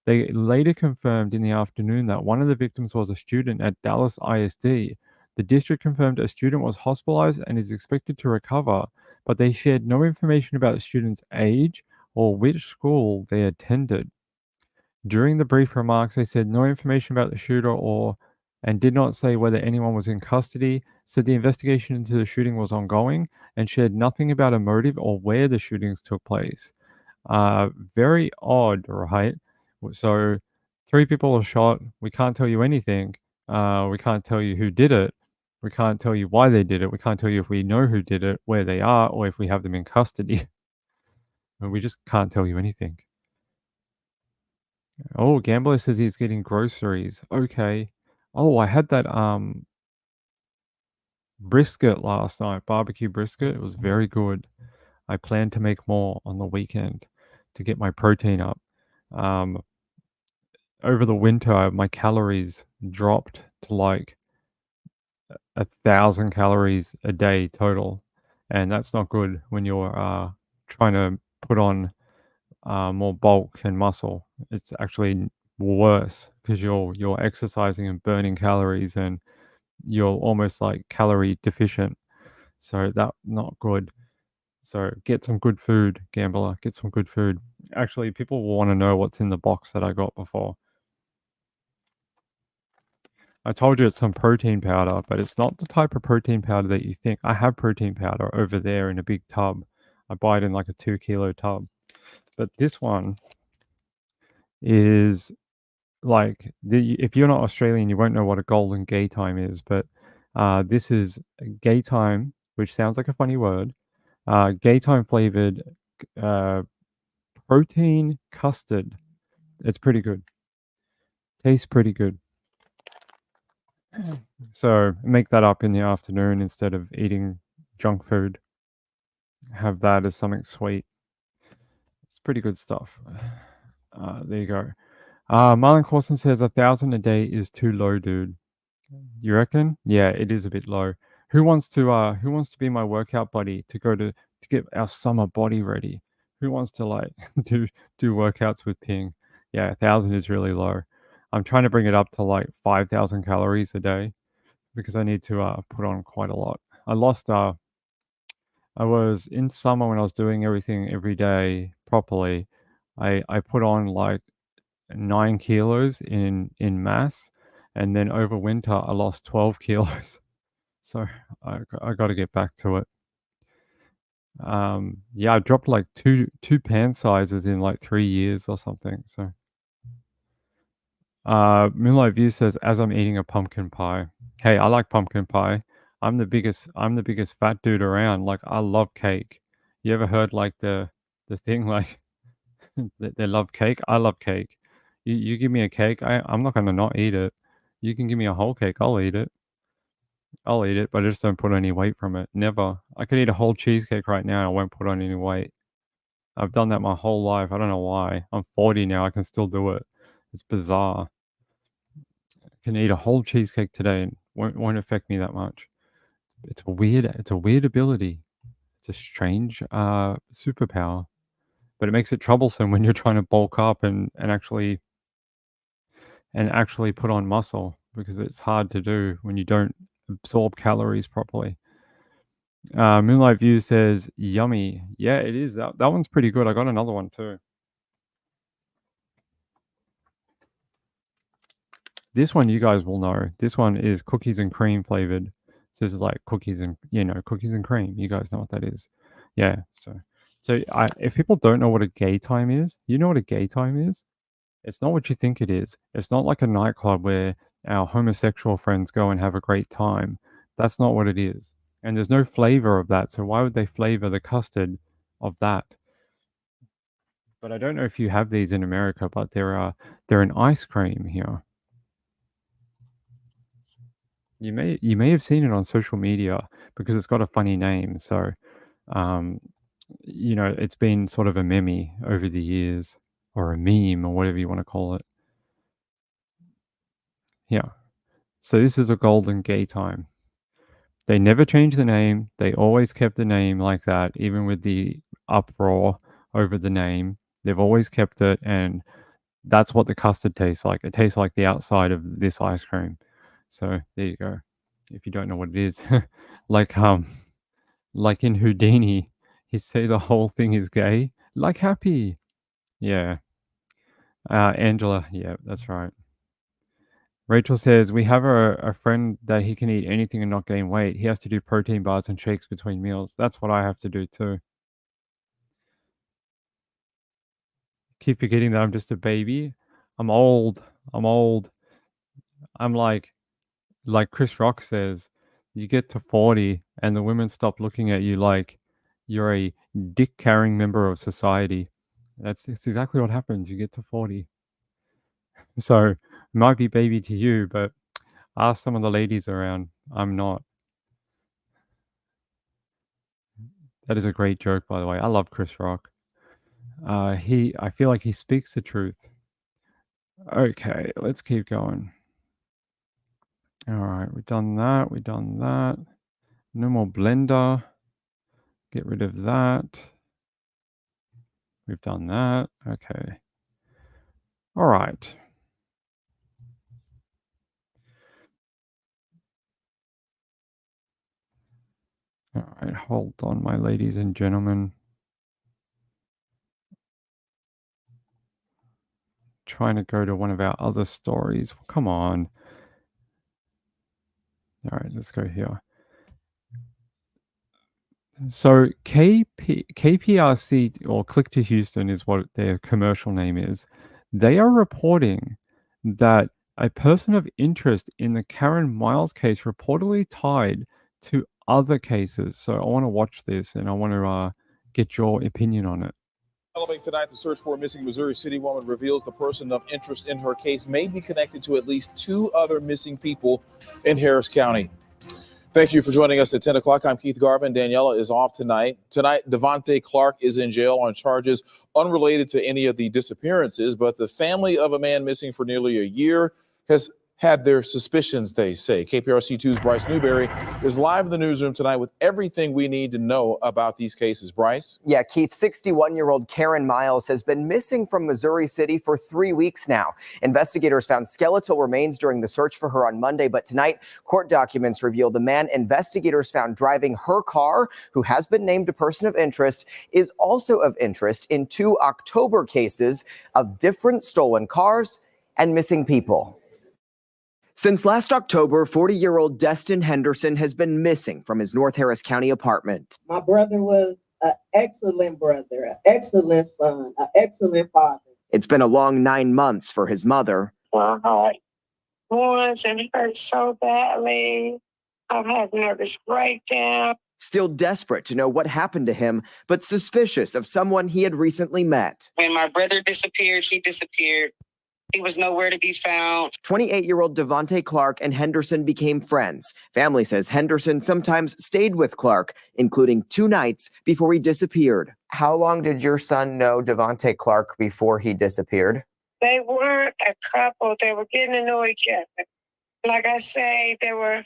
They later confirmed in the afternoon that one of the victims was a student at Dallas ISD. The district confirmed a student was hospitalized and is expected to recover, but they shared no information about the student's age or which school they attended. During the brief remarks, they said no information about the shooter and did not say whether anyone was in custody, said the investigation into the shooting was ongoing, and shared nothing about a motive or where the shootings took place. Very odd, right? So 3 people are shot. We can't tell you anything. We can't tell you who did it. We can't tell you why they did it. We can't tell you if we know who did it, where they are, or if we have them in custody. And we just can't tell you anything. Oh, Gambler says he's getting groceries. Okay. Oh, I had that brisket last night, barbecue brisket. It was very good. I plan to make more on the weekend to get my protein up. Over the winter, my calories dropped to like 1,000 calories a day total, and that's not good when you're trying to put on more bulk and muscle. It's actually worse because you're exercising and burning calories, and you're almost like calorie deficient. So that's not good. So get some good food, Gambler. Get some good food. Actually, people will want to know what's in the box that I got before. I told you it's some protein powder, but it's not the type of protein powder that you think. I have protein powder over there in a big tub. I buy it in like a 2-kilo tub. But this one is like, if you're not Australian, you won't know what a golden gay time is. But this is gay time, which sounds like a funny word. Gay time flavored protein custard. It's pretty good. Tastes pretty good. So make that up in the afternoon instead of eating junk food. Have that as something sweet. It's pretty good stuff. There you go. Marlon Clausen says 1,000 a day is too low, dude. You reckon? Yeah, it is a bit low. Who wants to be my workout buddy to get our summer body ready? Who wants to like do workouts with Ping? Yeah, 1,000 is really low. I'm trying to bring it up to like 5,000 calories a day because I need to put on quite a lot. I was in summer when I was doing everything every day properly. I put on like 9 kilos in mass, and then over winter I lost 12 kilos. So I got to get back to it. Yeah, I dropped like two pant sizes in like 3 years or something. So Moonlight View says, as I'm eating a pumpkin pie. Hey, I like pumpkin pie. I'm the biggest fat dude around. Like, I love cake. You ever heard like the thing like they love cake? I love cake. You give me a cake, I'm not gonna not eat it. You can give me a whole cake, I'll eat it. But I just don't put any weight from it. Never. I could eat a whole cheesecake right now and I won't put on any weight. I've done that my whole life. I don't know why. I'm 40 now. I can still do it. It's bizarre. I can eat a whole cheesecake today and won't affect me that much. It's a weird ability. It's a strange superpower. But it makes it troublesome when you're trying to bulk up and actually put on muscle, because it's hard to do when you don't absorb calories properly. Moonlight View says, yummy. Yeah, it is. That one's pretty good. I got another one too. This one you guys will know. This one is cookies and cream flavored. So this is like cookies and cream. You guys know what that is. Yeah. So if people don't know what a gay time is, you know what a gay time is? It's not what you think it is. It's not like a nightclub where our homosexual friends go and have a great time. That's not what it is. And there's no flavor of that. So why would they flavor the custard of that? But I don't know if you have these in America, but they're an ice cream here. You may have seen it on social media because it's got a funny name. So, it's been sort of a meme over the years, or a meme, or whatever you want to call it. Yeah. So this is a golden gay time. They never changed the name. They always kept the name like that, even with the uproar over the name. They've always kept it, and that's what the custard tastes like. It tastes like the outside of this ice cream. So there you go. If you don't know what it is, like in Houdini, he say the whole thing is gay, like Happy. Yeah. Angela, yeah, that's right. Rachel says, we have a friend that he can eat anything and not gain weight. He has to do protein bars and shakes between meals. That's what I have to do too. Keep forgetting that I'm just a baby. I'm old. I'm like Chris Rock says, you get to 40 and the women stop looking at you like you're a dick-carrying member of society. That's exactly what happens. You get to 40. So, it might be baby to you, but ask some of the ladies around. I'm not. That is a great joke, by the way. I love Chris Rock. I feel like he speaks the truth. Okay, let's keep going. All right, we've done that. No more blender. Get rid of that. We've done that. Okay. All right. All right, hold on, my ladies and gentlemen. Trying to go to one of our other stories. Come on. All right, let's go here. So KPRC, or Click to Houston is what their commercial name is. They are reporting that a person of interest in the Karen Miles case reportedly tied to other cases. So I want to watch this and I want to get your opinion on it. Developing tonight, the search for a missing Missouri City woman reveals the person of interest in her case may be connected to at least 2 other missing people in Harris County. Thank you for joining us at 10 o'clock. I'm Keith Garvin. Daniela is off tonight. Tonight, Devontae Clark is in jail on charges unrelated to any of the disappearances, but the family of a man missing for nearly a year has had their suspicions, they say. KPRC2's Bryce Newberry is live in the newsroom tonight with everything we need to know about these cases. Bryce? Yeah, Keith, 61-year-old Karen Miles has been missing from Missouri City for 3 weeks now. Investigators found skeletal remains during the search for her on Monday, but tonight, court documents reveal the man investigators found driving her car, who has been named a person of interest, is also of interest in 2 October cases of different stolen cars and missing people. Since last October, 40-year-old Destin Henderson has been missing from his North Harris County apartment. My brother was an excellent brother, an excellent son, an excellent father. It's been a long 9 months for his mother. My heart wants and hurts so badly. I've had nervous breakdown. Still desperate to know what happened to him, but suspicious of someone he had recently met. When my brother disappeared, he disappeared. He was nowhere to be found. 28-year-old Devontae Clark and Henderson became friends. Family says Henderson sometimes stayed with Clark, including 2 nights before he disappeared. How long did your son know Devontae Clark before he disappeared? They weren't a couple. They were getting to know each other. Like I say, they were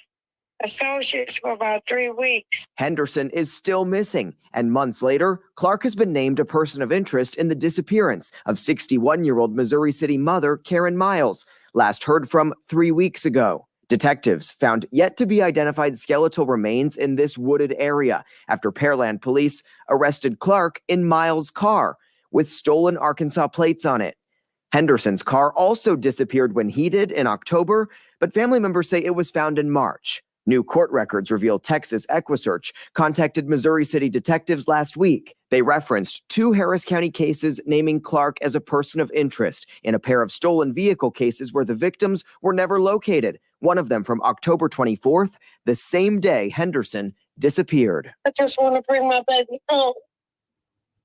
associates for about 3 weeks. Henderson is still missing, and months later, Clark has been named a person of interest in the disappearance of 61-year-old Missouri City mother Karen Miles, last heard from 3 weeks ago. Detectives found yet to be identified skeletal remains in this wooded area after Pearland police arrested Clark in Miles' car with stolen Arkansas plates on it. Henderson's car also disappeared when he did in October, but family members say it was found in March. New court records reveal Texas EquiSearch contacted Missouri City detectives last week. They referenced 2 Harris County cases naming Clark as a person of interest in a pair of stolen vehicle cases where the victims were never located, one of them from October 24th, the same day Henderson disappeared. I just want to bring my baby home.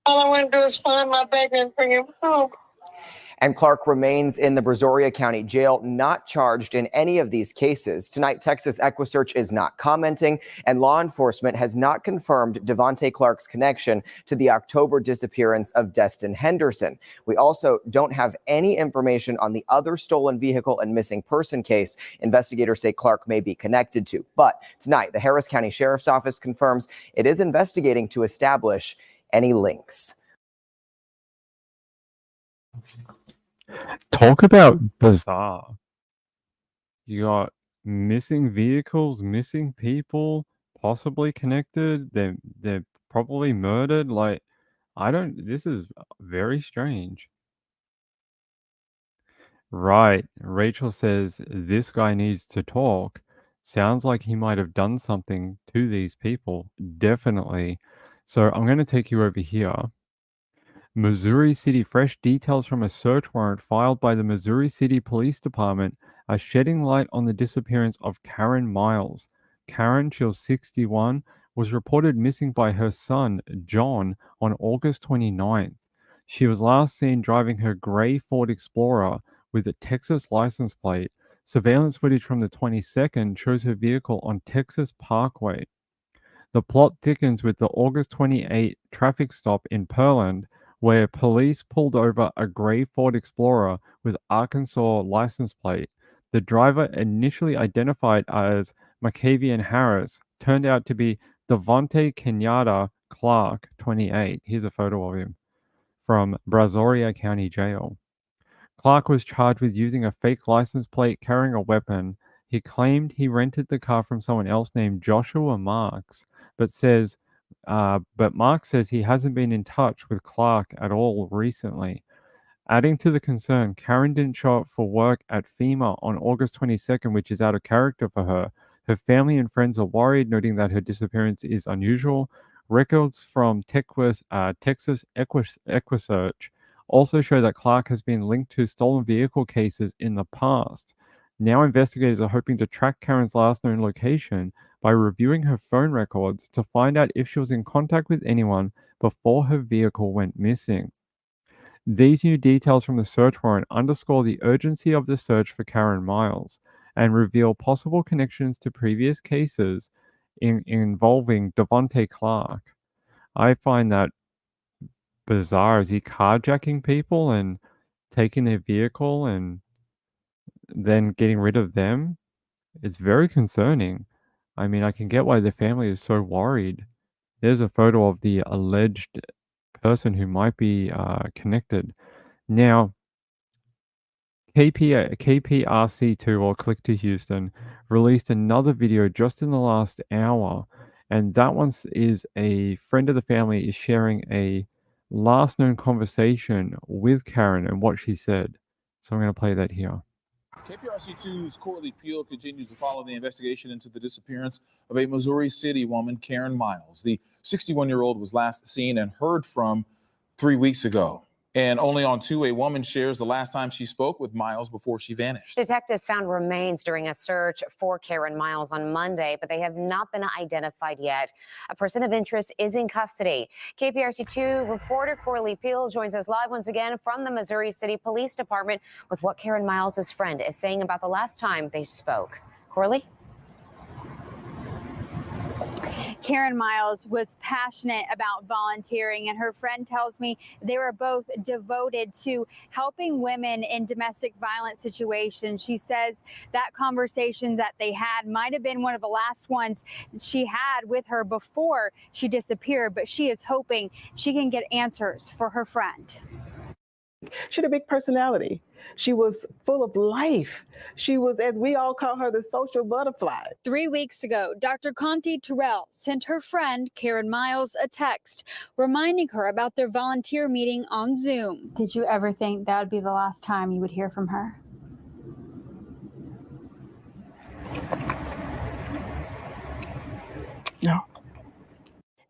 All I want to do is find my baby and bring him home. And Clark remains in the Brazoria County Jail, not charged in any of these cases. Tonight, Texas EquiSearch is not commenting, and law enforcement has not confirmed Devontae Clark's connection to the October disappearance of Destin Henderson. We also don't have any information on the other stolen vehicle and missing person case investigators say Clark may be connected to. But tonight, the Harris County Sheriff's Office confirms it is investigating to establish any links. Talk about bizarre. You got missing vehicles, missing people, possibly connected. They're probably murdered. Like, this is very strange. Right. Rachel says this guy needs to talk. Sounds like he might have done something to these people. Definitely. So I'm going to take you over here. Missouri City. Fresh details from a search warrant filed by the Missouri City Police Department are shedding light on the disappearance of Karen Miles. Karen, she was 61, was reported missing by her son, John, on August 29th. She was last seen driving her gray Ford Explorer with a Texas license plate. Surveillance footage from the 22nd shows her vehicle on Texas Parkway. The plot thickens with the August 28 traffic stop in Pearland, where police pulled over a gray Ford Explorer with Arkansas license plate. The driver, initially identified as McCavian Harris, turned out to be Devontae Kenyatta Clark, 28. Here's a photo of him from Brazoria County Jail. Clark was charged with using a fake license plate, carrying a weapon. He claimed he rented the car from someone else named Joshua Marks, but Mark says he hasn't been in touch with Clark at all recently. Adding to the concern, Karen didn't show up for work at FEMA on August 22nd, which is out of character for her. Her family and friends are worried, noting that her disappearance is unusual. Records from Texas EquiSearch also show that Clark has been linked to stolen vehicle cases in the past. Now investigators are hoping to track Karen's last known location by reviewing her phone records to find out if she was in contact with anyone before her vehicle went missing. These new details from the search warrant underscore the urgency of the search for Karen Miles and reveal possible connections to previous cases involving Devontae Clark. I find that bizarre. Is he carjacking people and taking their vehicle and then getting rid of them? It's very concerning. I mean, I can get why the family is so worried. There's a photo of the alleged person who might be connected. Now, KPRC2 or Click to Houston released another video just in the last hour, and that one is a friend of the family is sharing a last known conversation with Karen and what she said. So I'm going to play that here. KPRC2's Courtney Peel continues to follow the investigation into the disappearance of a Missouri City woman, Karen Miles. The 61-year-old was last seen and heard from 3 weeks ago. And only on two, a woman shares the last time she spoke with Miles before she vanished. Detectives found remains during a search for Karen Miles on Monday, but they have not been identified yet. A person of interest is in custody. KPRC2 reporter Courtney Peel joins us live once again from the Missouri City Police Department with what Karen Miles' friend is saying about the last time they spoke. Courtney? Karen Miles was passionate about volunteering, and her friend tells me they were both devoted to helping women in domestic violence situations. She says that conversation that they had might have been one of the last ones she had with her before she disappeared, but she is hoping she can get answers for her friend. She had a big personality. She was full of life. She was, as we all call her, the social butterfly. 3 weeks ago, Dr. Conti Terrell sent her friend Karen Miles a text reminding her about their volunteer meeting on Zoom. Did you ever think that would be the last time you would hear from her? No.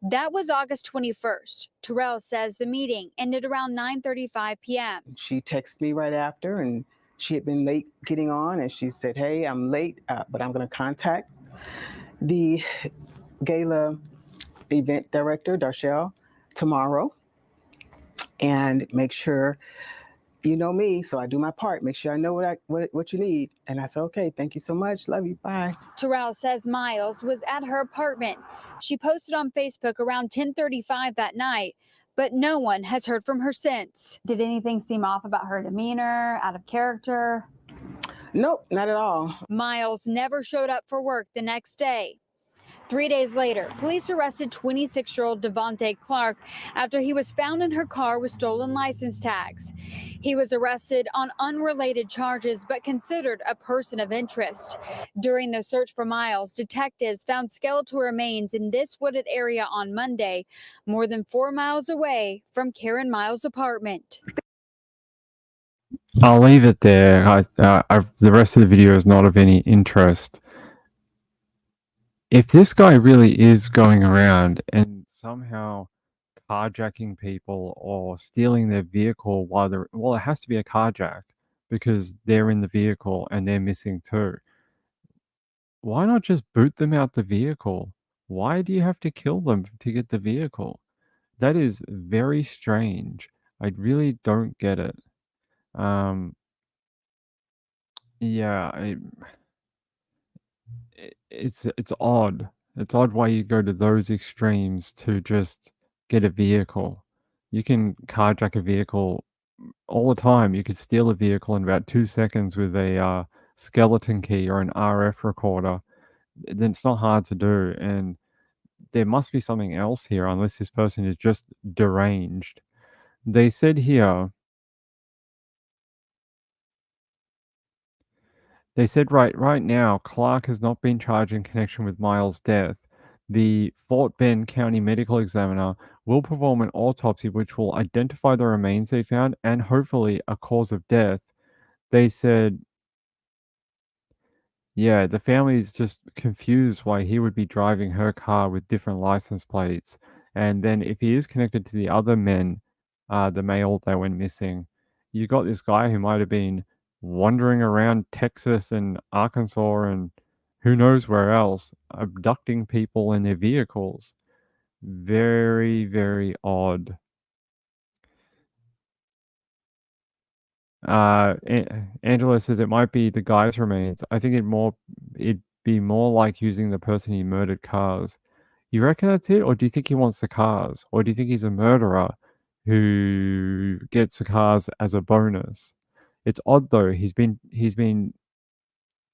That was August 21st. Terrell says the meeting ended around 9:35 p.m. She texted me right after, and she had been late getting on, and she said, hey, I'm late, but I'm going to contact the gala event director, Darshell, tomorrow and make sure, you know me, so I do my part. Make sure I know what you need. And I said, okay, thank you so much. Love you. Bye. Terrell says Miles was at her apartment. She posted on Facebook around 10:35 that night, but no one has heard from her since. Did anything seem off about her demeanor, out of character? Nope, not at all. Miles never showed up for work the next day. 3 days later, police arrested 26-year-old Devontae Clark after he was found in her car with stolen license tags. He was arrested on unrelated charges but considered a person of interest. During the search for Miles, detectives found skeletal remains in this wooded area on Monday, more than 4 miles away from Karen Miles' apartment. I'll leave it there. The rest of the video is not of any interest. If this guy really is going around and somehow carjacking people or stealing their vehicle well, it has to be a carjack because they're in the vehicle and they're missing too. Why not just boot them out the vehicle? Why do you have to kill them to get the vehicle? That is very strange. I really don't get it. Yeah, it's odd. It's odd why you go to those extremes to just get a vehicle. You can carjack a vehicle all the time. You could steal a vehicle in about 2 seconds with a skeleton key or an RF recorder. Then it's not hard to do, and there must be something else here unless this person is just deranged. They said here They said right now, Clark has not been charged in connection with Miles' death. The Fort Bend County Medical Examiner will perform an autopsy which will identify the remains they found and hopefully a cause of death. They said, yeah, the family is just confused why he would be driving her car with different license plates. And then if he is connected to the other men, the male that went missing, you got this guy who might have been wandering around Texas and Arkansas and who knows where else, abducting people in their vehicles. Very, very odd. Angela says it might be the guy's remains. I think it'd be more like using the person he murdered cars. You reckon that's it? Or do you think he wants the cars? Or do you think he's a murderer who gets the cars as a bonus? It's odd though. He's been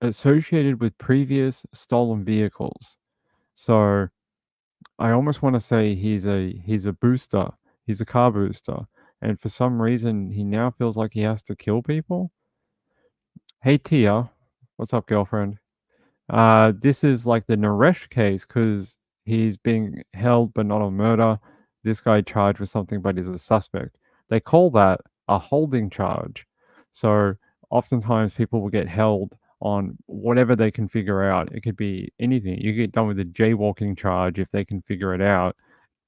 associated with previous stolen vehicles. So I almost want to say he's a booster. He's a car booster. And for some reason he now feels like he has to kill people. Hey Tia, what's up, girlfriend? This is like the Naresh case because he's being held but not on murder. This guy charged with something but is a suspect. They call that a holding charge. So oftentimes people will get held on whatever they can figure out. It could be anything. You get done with a jaywalking charge if they can figure it out,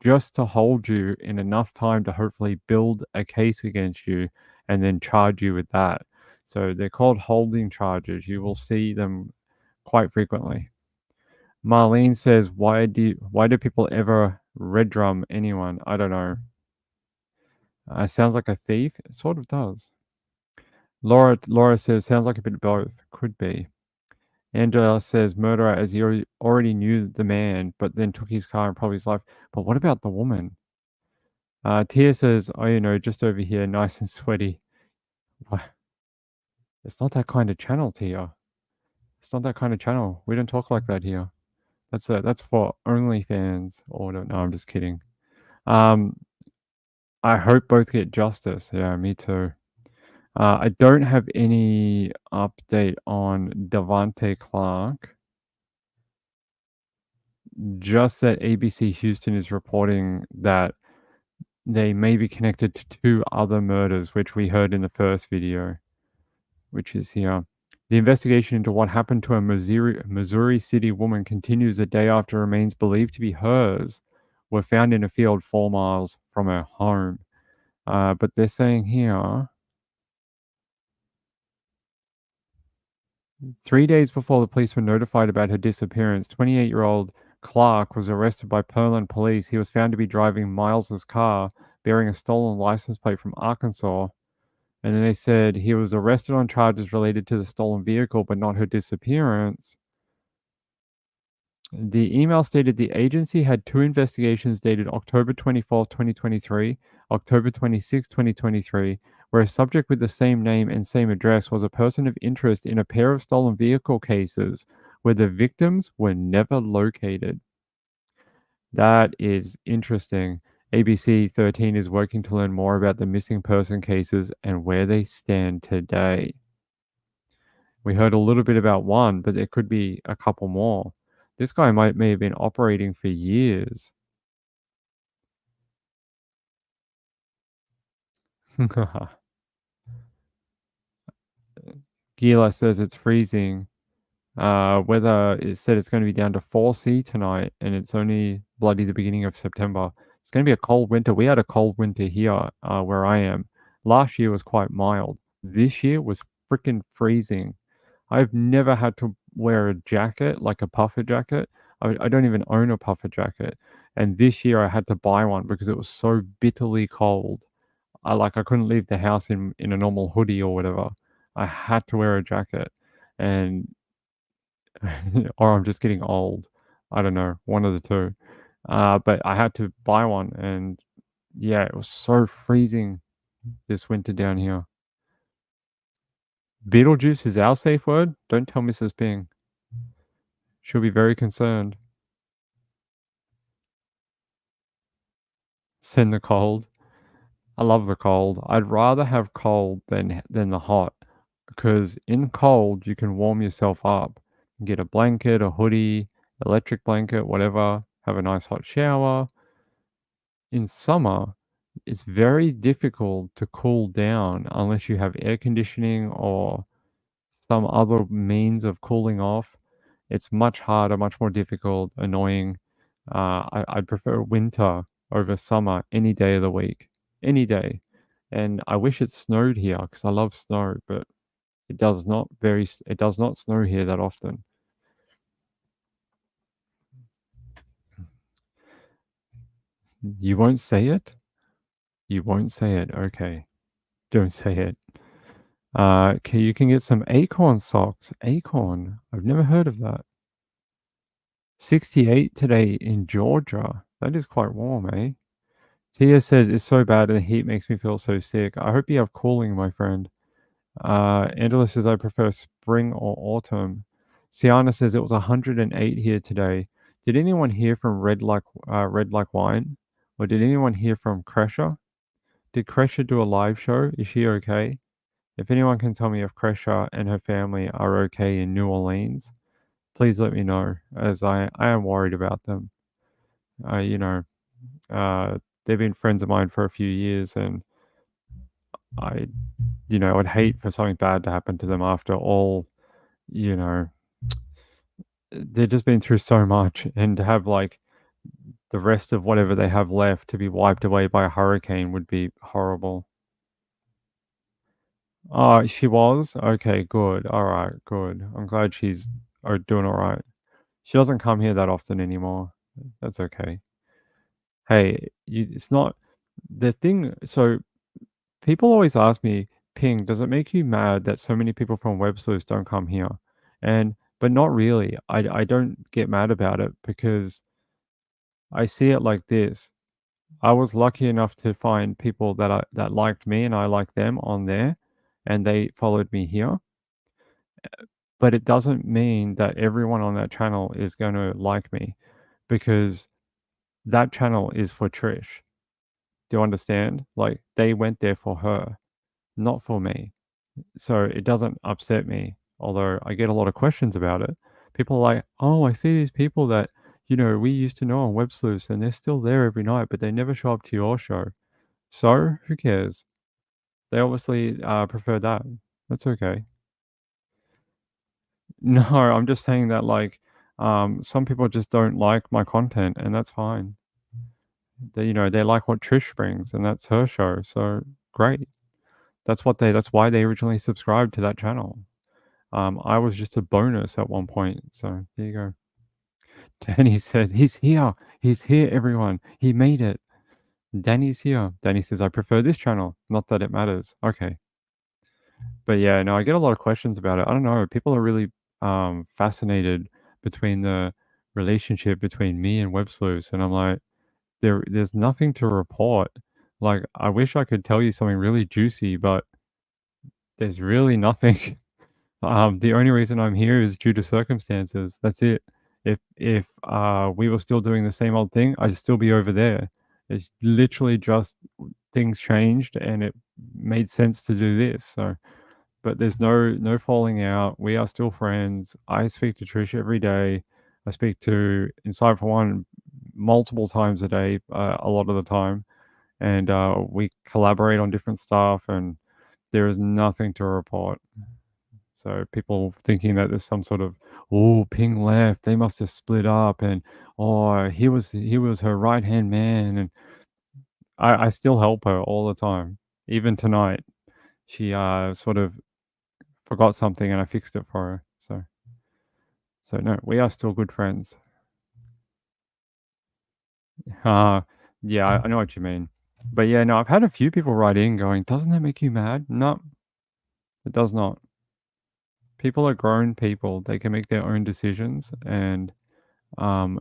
just to hold you in enough time to hopefully build a case against you and then charge you with that. So they're called holding charges. You will see them quite frequently. Marlene says, why do people ever red drum anyone? I don't know. Sounds like a thief. It sort of does. Laura says, sounds like a bit of both. Could be. Angela says, murderer as he already knew the man, but then took his car and probably his life. But what about the woman? Tia says, oh, just over here, nice and sweaty. What? It's not that kind of channel, Tia. It's not that kind of channel. We don't talk like that here. That's for OnlyFans. Or no, I'm just kidding. I hope both get justice. Yeah, me too. I don't have any update on Devontae Clark. Just that ABC Houston is reporting that they may be connected to 2 other murders, which we heard in the first video, which is here. The investigation into what happened to a Missouri City woman continues a day after remains believed to be hers were found in a field 4 miles from her home. But they're saying here, 3 days before the police were notified about her disappearance, 28-year-old Clark was arrested by Pearland police. He was found to be driving Miles's car, bearing a stolen license plate from Arkansas. And then they said he was arrested on charges related to the stolen vehicle, but not her disappearance. The email stated the agency had 2 investigations dated October 24th, 2023, October 26th, 2023, where a subject with the same name and same address was a person of interest in a pair of stolen vehicle cases where the victims were never located. That is interesting. ABC 13 is working to learn more about the missing person cases and where they stand today. We heard a little bit about one, but there could be a couple more. This guy may have been operating for years. Gila says it's freezing. Weather is said it's going to be down to 4C tonight, and it's only bloody the beginning of September. It's going to be a cold winter. We had a cold winter here where I am. Last year was quite mild. This year was freaking freezing. I've never had to wear a jacket, like a puffer jacket. I don't even own a puffer jacket. And this year I had to buy one because it was so bitterly cold. I couldn't leave the house in a normal hoodie or whatever. I had to wear a jacket. And or I'm just getting old. I don't know, one of the two. But I had to buy one, and yeah, it was so freezing this winter down here. Beetlejuice is our safe word? Don't tell Mrs. Ping. She'll be very concerned. Send the cold. I love the cold. I'd rather have cold than the hot, because in cold you can warm yourself up. Get a blanket, a hoodie, electric blanket, whatever. Have a nice hot shower. In summer, it's very difficult to cool down unless you have air conditioning or some other means of cooling off. It's much harder, much more difficult, annoying. I'd prefer winter over summer any day of the week, any day. And I wish it snowed here because I love snow, but It does not snow here that often. You won't say it? You won't say it. Okay. Don't say it. Okay, you can get some acorn socks. Acorn. I've never heard of that. 68 today in Georgia. That is quite warm, eh? Tia says, it's so bad and the heat makes me feel so sick. I hope you have cooling, my friend. Angela says, I prefer spring or autumn. Siana says, it was 108 here today. Did anyone hear from Red Like Wine? Or did anyone hear from Kresha? Did Kresha do a live show? Is she okay? If anyone can tell me if Kresha and her family are okay in New Orleans, please let me know, as I am worried about them. You know, they've been friends of mine for a few years, and I would hate for something bad to happen to them after all, you know, they've just been through so much, and to have like the rest of whatever they have left to be wiped away by a hurricane would be horrible. Oh, she was? Okay, good. All right, good. I'm glad she's doing all right. She doesn't come here that often anymore. That's okay. Hey, it's not the thing. So people always ask me, Ping, does it make you mad that so many people from Web Sleuths don't come here? But not really. I don't get mad about it because I see it like this. I was lucky enough to find people that liked me and I liked them on there, and they followed me here. But it doesn't mean that everyone on that channel is going to like me, because that channel is for Trish. Do you understand? Like, they went there for her, not for me. So it doesn't upset me, although I get a lot of questions about it. People are like, oh, I see these people that, we used to know on Web Sleuths, and they're still there every night, but they never show up to your show. So who cares? They obviously prefer that. That's okay. No, I'm just saying that, like, some people just don't like my content, and that's fine. They like what Trish brings, and that's her show. So great. That's why they originally subscribed to that channel. I was just a bonus at one point. So there you go. Danny said, he's here. He's here, everyone. He made it. Danny's here. Danny says, I prefer this channel. Not that it matters. Okay. But yeah, no, I get a lot of questions about it. I don't know. People are really fascinated between the relationship between me and Web Sleuths. And I'm like, there's nothing to report. Like, I wish I could tell you something really juicy, but there's really nothing. The only reason I'm here is due to circumstances. That's it. If we were still doing the same old thing, I'd still be over there. It's literally just things changed and it made sense to do this. So, but there's no falling out. We are still friends. I speak to Trish every day. I speak to Inside for One multiple times a day, a lot of the time, and we collaborate on different stuff. And there is nothing to report. So people thinking that there's some sort of, oh, Ping left, they must have split up, and oh, he was her right hand man, and I still help her all the time. Even tonight, she sort of forgot something, and I fixed it for her. So no, we are still good friends. Yeah, I know what you mean. But yeah, no, I've had a few people write in going, doesn't that make you mad? No, it does not. People are grown people. They can make their own decisions, and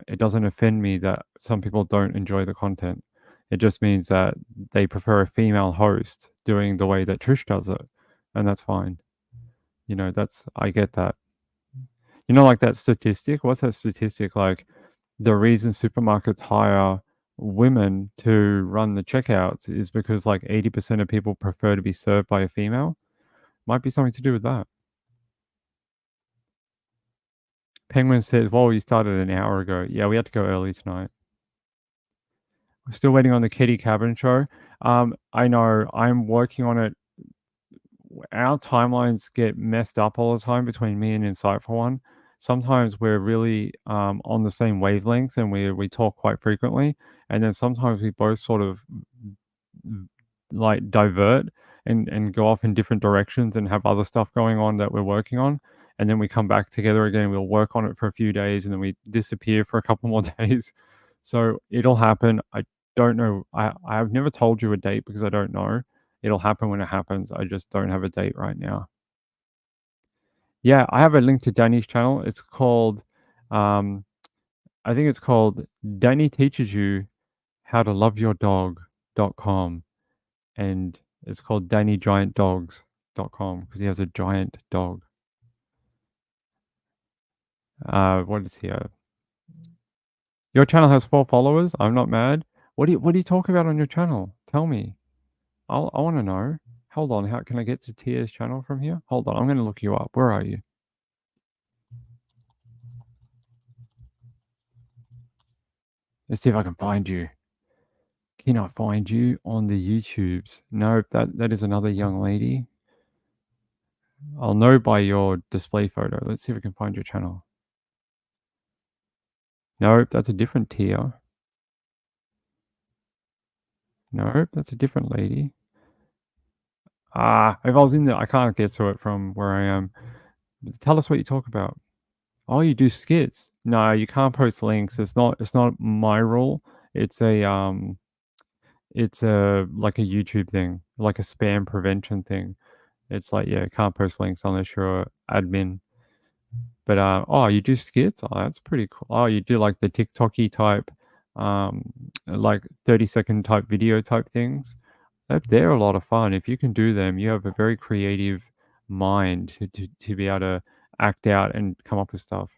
it doesn't offend me that some people don't enjoy the content. It just means that they prefer a female host doing the way that Trish does it, and that's fine. I get that. Like that statistic? What's that statistic? Like, the reason supermarkets hire women to run the checkouts is because like 80% of people prefer to be served by a female. Might be something to do with that. Penguin says, well, you started an hour ago. Yeah, we had to go early tonight. We're still waiting on the Kitty Cabin show. I know, I'm working on it. Our timelines get messed up all the time between me and Insightful One. Sometimes we're really on the same wavelengths, and we talk quite frequently. And then sometimes we both sort of like divert. and go off in different directions and have other stuff going on that we're working on. And then we come back together again. We'll work on it for a few days and then we disappear for a couple more days. So it'll happen. I don't know. I've never told you a date because I don't know. It'll happen when it happens. I just don't have a date right now. Yeah, I have a link to Danny's channel. It's called, I think it's called Danny Teaches You How to Love Your Dog.com. And it's called DannyGiantDogs.com because he has a giant dog. What is here? Your channel has 4 followers. I'm not mad. What do you talk about on your channel? Tell me. I want to know. Hold on. How can I get to Tia's channel from here? Hold on. I'm going to look you up. Where are you? Let's see if I can find you. Can I find you on the YouTubes? No, that is another young lady. I'll know by your display photo. Let's see if we can find your channel. Nope, that's a different Tia. Nope, that's a different lady. If I was in there, I can't get to it from where I am. Tell us what you talk about. Oh, you do skits. No, you can't post links. It's not my rule. It's a like a YouTube thing, like a spam prevention thing. It's like, yeah, can't post links unless you're admin. But oh, you do skits? Oh, that's pretty cool. Oh, you do like the TikTok-y type, like 30-second type video type things. They're a lot of fun. If you can do them, you have a very creative mind to be able to act out and come up with stuff.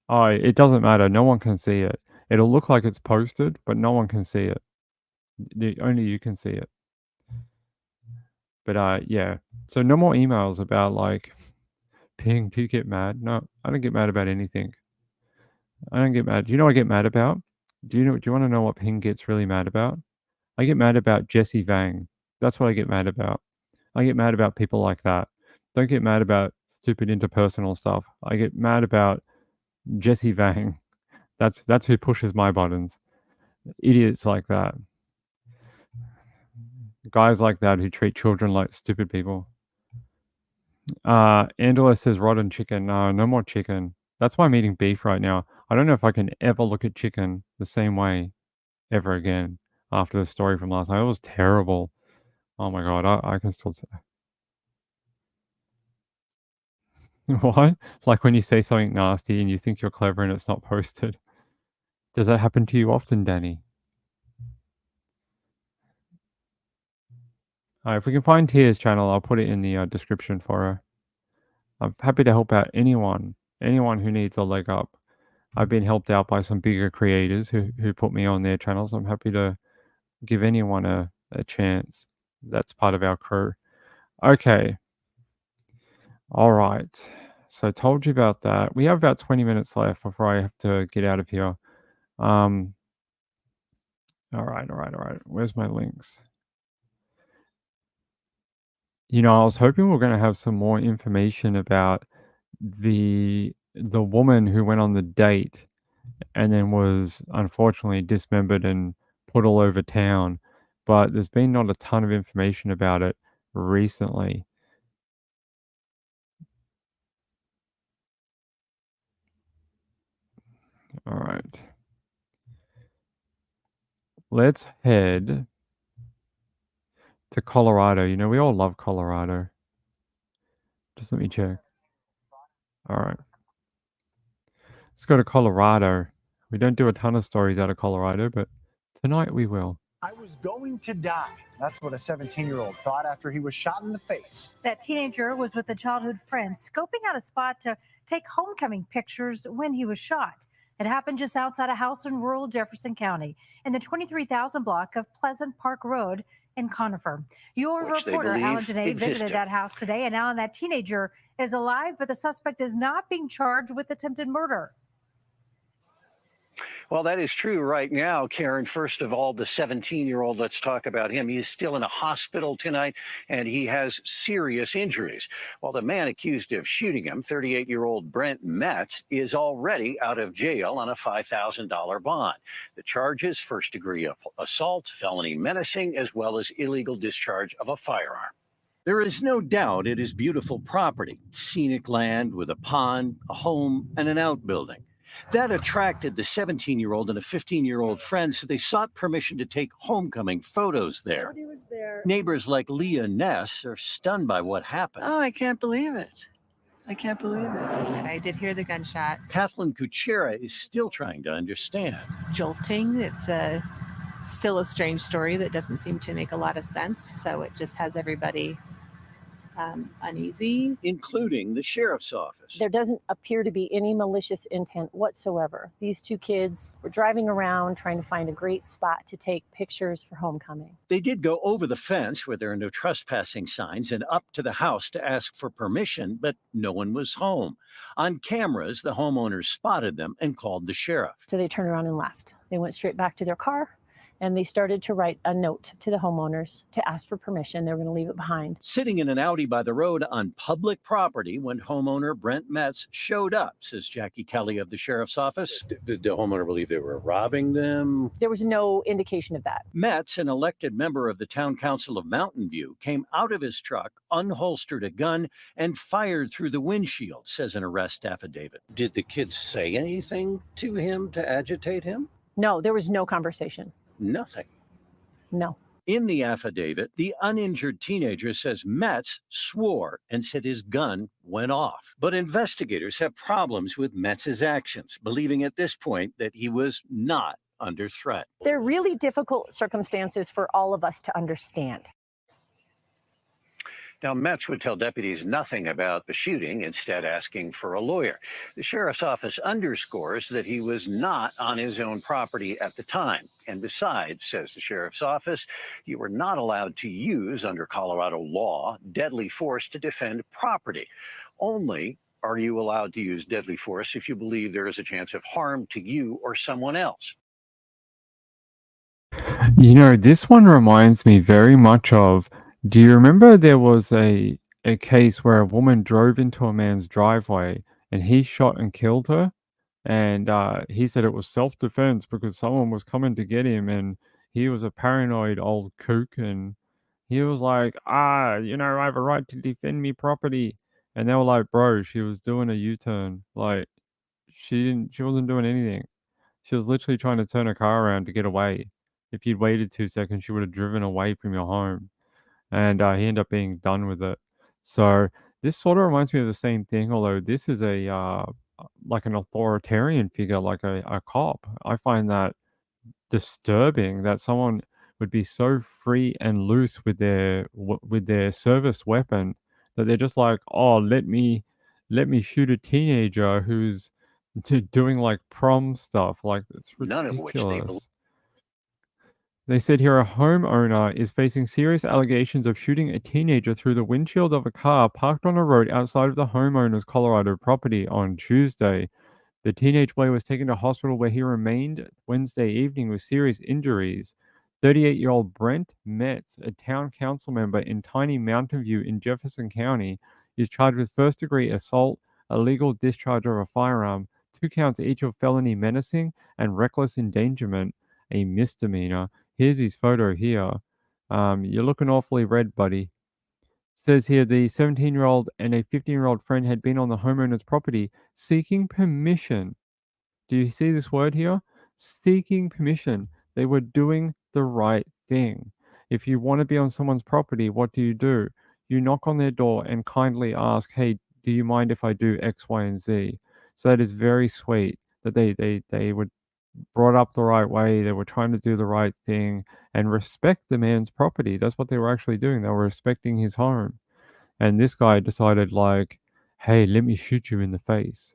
Oh, it doesn't matter. No one can see it. It'll look like it's posted, but no one can see it. Only you can see it. But yeah. So no more emails about like, Ping, do you get mad? No, I don't get mad about anything. I don't get mad. Do you know what I get mad about? Do you want to know what Ping gets really mad about? I get mad about Jesse Vang. That's what I get mad about. I get mad about people like that. Don't get mad about stupid interpersonal stuff. I get mad about Jesse Vang. That's who pushes my buttons. Idiots like that. Guys like that who treat children like stupid people. Angela says rotten chicken. No, no more chicken. That's why I'm eating beef right now. I don't know if I can ever look at chicken the same way ever again after the story from last night. It was terrible. Oh my god, I can still say. What? Like when you say something nasty and you think you're clever and it's not posted. Does that happen to you often, Danny? If we can find Tia's channel, I'll put it in the description for her. I'm happy to help out anyone who needs a leg up. I've been helped out by some bigger creators who put me on their channels. I'm happy to give anyone a chance. That's part of our crew. Okay. All right. So I told you about that. We have about 20 minutes left before I have to get out of here. All right. Where's my links? You know, I was hoping we are going to have some more information about the woman who went on the date and then was unfortunately dismembered and put all over town. But there's been not a ton of information about it recently. All right. Let's head to Colorado. You know, we all love Colorado. Just let me check. All right. Let's go to Colorado. We don't do a ton of stories out of Colorado, but tonight we will. I was going to die. That's what a 17-year-old thought after he was shot in the face. That teenager was with a childhood friend, scoping out a spot to take homecoming pictures when he was shot. It happened just outside a house in rural Jefferson County in the 23,000 block of Pleasant Park Road in Conifer. Your reporter, Alan Janae, visited that house today, and Alan, that teenager is alive, but the suspect is not being charged with attempted murder. Well, that is true right now, Karen. First of all, the 17-year-old, let's talk about him. He is still in a hospital tonight, and he has serious injuries. While the man accused of shooting him, 38-year-old Brent Metz, is already out of jail on a $5,000 bond. The charges: first-degree assault, felony menacing, as well as illegal discharge of a firearm. There is no doubt it is beautiful property, scenic land with a pond, a home, and an outbuilding. That attracted the 17-year-old and a 15-year-old friend, so they sought permission to take homecoming photos there. Neighbors like Leah Ness are stunned by what happened. Oh, I can't believe it. I can't believe it. I did hear the gunshot. Kathleen Kuchera is still trying to understand. Jolting. It's still a strange story that doesn't seem to make a lot of sense. So it just has everybody uneasy, including the sheriff's office. There doesn't appear to be any malicious intent whatsoever. These two kids were driving around trying to find a great spot to take pictures for homecoming. They did go over the fence where there are no trespassing signs and up to the house to ask for permission, but no one was home. On cameras, the homeowners spotted them and called the sheriff. So they turned around and left. They went straight back to their car, and they started to write a note to the homeowners to ask for permission. They were going to leave it behind. Sitting in an Audi by the road on public property when homeowner Brent Metz showed up, says Jackie Kelly of the sheriff's office. Did the homeowner believe they were robbing them? There was no indication of that. Metz, an elected member of the town council of Mountain View, came out of his truck, unholstered a gun, and fired through the windshield, says an arrest affidavit. Did the kids say anything to him to agitate him? No, there was no conversation. Nothing. No. In the affidavit, the uninjured teenager says Metz swore and said his gun went off. But investigators have problems with Metz's actions, believing at this point that he was not under threat. They're really difficult circumstances for all of us to understand. Now, Metz would tell deputies nothing about the shooting, instead asking for a lawyer. The sheriff's office underscores that he was not on his own property at the time. And besides, says the sheriff's office, you were not allowed to use, under Colorado law, deadly force to defend property. Only are you allowed to use deadly force if you believe there is a chance of harm to you or someone else. You know, this one reminds me very much of, do you remember there was a case where a woman drove into a man's driveway and he shot and killed her? And he said it was self-defense because someone was coming to get him, and he was a paranoid old kook, and he was like, you know, I have a right to defend me property. And they were like, bro, she was doing a U-turn. Like, she wasn't doing anything. She was literally trying to turn her car around to get away. If you'd waited 2 seconds, she would have driven away from your home. And he ended up being done with it. So this sort of reminds me of the same thing, although this is a like an authoritarian figure, like a cop. I find that disturbing that someone would be so free and loose with their service weapon that they're just like, oh, let me shoot a teenager who's doing like prom stuff. Like, it's ridiculous. None of which they believe. They said here a homeowner is facing serious allegations of shooting a teenager through the windshield of a car parked on a road outside of the homeowner's Colorado property on Tuesday. The teenage boy was taken to hospital where he remained Wednesday evening with serious injuries. 38-year-old Brent Metz, a town council member in tiny Mountain View in Jefferson County, is charged with first-degree assault, illegal discharge of a firearm, 2 counts each of felony menacing and reckless endangerment, a misdemeanor. Here's his photo here. You're looking awfully red, buddy. Says here the 17-year-old and a 15-year-old friend had been on the homeowner's property seeking permission. Do you see this word here? Seeking permission. They were doing the right thing. If you want to be on someone's property, what do? You knock on their door and kindly ask, hey, do you mind if I do X, Y, and Z? So that is very sweet that they would brought up the right way. They were trying to do the right thing and respect the man's property. That's what they were actually doing. They were respecting his home. And this guy decided, like, hey, let me shoot you in the face.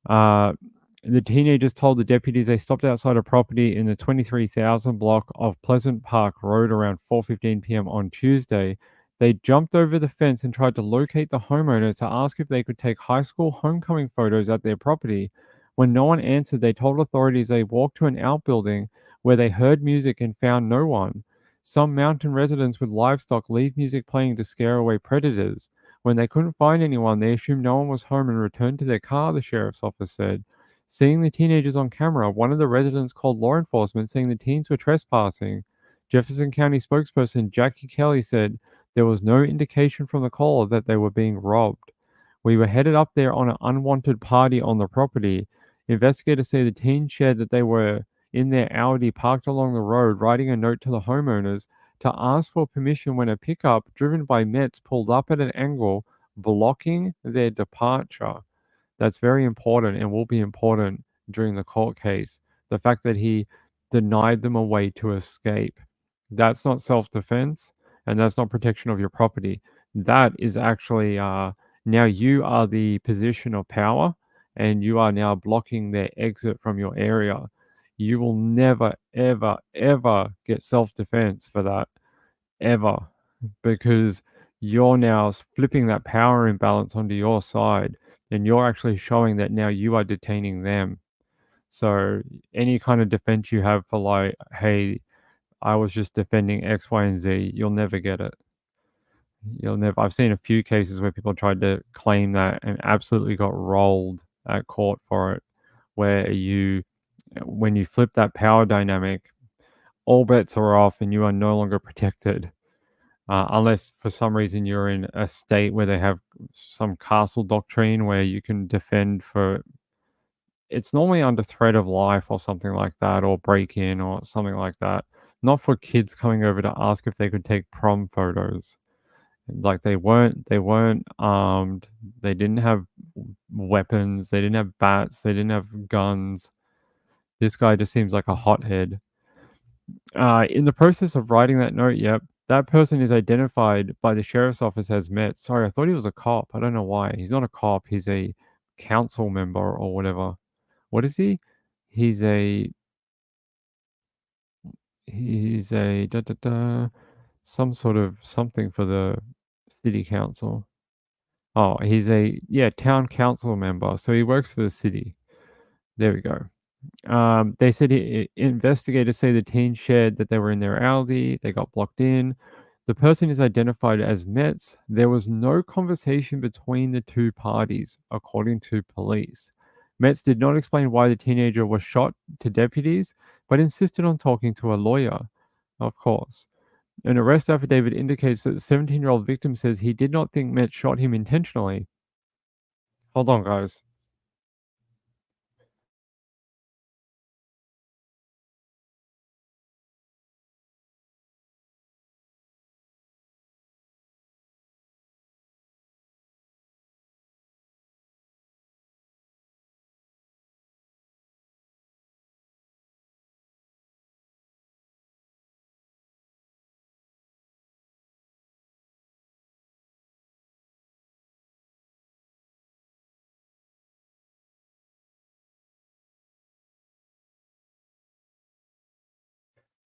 The teenagers told the deputies they stopped outside a property in the 23,000 block of Pleasant Park Road around 4:15 p.m. on Tuesday. They jumped over the fence and tried to locate the homeowner to ask if they could take high school homecoming photos at their property. When no one answered, they told authorities they walked to an outbuilding where they heard music and found no one. Some mountain residents with livestock leave music playing to scare away predators. When they couldn't find anyone, they assumed no one was home and returned to their car, the sheriff's office said. Seeing the teenagers on camera, one of the residents called law enforcement saying the teens were trespassing. Jefferson County spokesperson Jackie Kelly said there was no indication from the caller that they were being robbed. We were headed up there on an unwanted party on the property. Investigators say the teens shared that they were in their Audi parked along the road, writing a note to the homeowners to ask for permission when a pickup driven by Mets pulled up at an angle, blocking their departure. That's very important and will be important during the court case. The fact that he denied them a way to escape. That's not self-defense and that's not protection of your property. That is actually now you are the position of power and you are now blocking their exit from your area. You will never, ever, ever get self-defense for that, ever, because you're now flipping that power imbalance onto your side and you're actually showing that now you are detaining them. So any kind of defense you have for like, hey, I was just defending X, Y, and Z, you'll never get it. You'll never. I've seen a few cases where people tried to claim that and absolutely got rolled at court for it, where when you flip that power dynamic, all bets are off and you are no longer protected. Unless for some reason you're in a state where they have some castle doctrine where you can defend for, it's normally under threat of life or something like that, or break in or something like that. Not for kids coming over to ask if they could take prom photos. Like they weren't armed. They didn't have weapons. They didn't have bats. They didn't have guns. This guy just seems like a hothead. In the process of writing that note, yep, that person is identified by the sheriff's office as Met. Sorry, I thought he was a cop. I don't know why. He's not a cop. He's a council member or whatever. What is he? He's a some sort of something for the city council. Oh, he's a town council member. So he works for the city. There we go. They said investigators say the teens shared that they were in their Audi. They got blocked in. The person is identified as Metz. There was no conversation between the two parties, according to police. Metz did not explain why the teenager was shot to deputies, but insisted on talking to a lawyer. Of course. An arrest affidavit indicates that the 17-year-old victim says he did not think Metz shot him intentionally. Hold on, guys.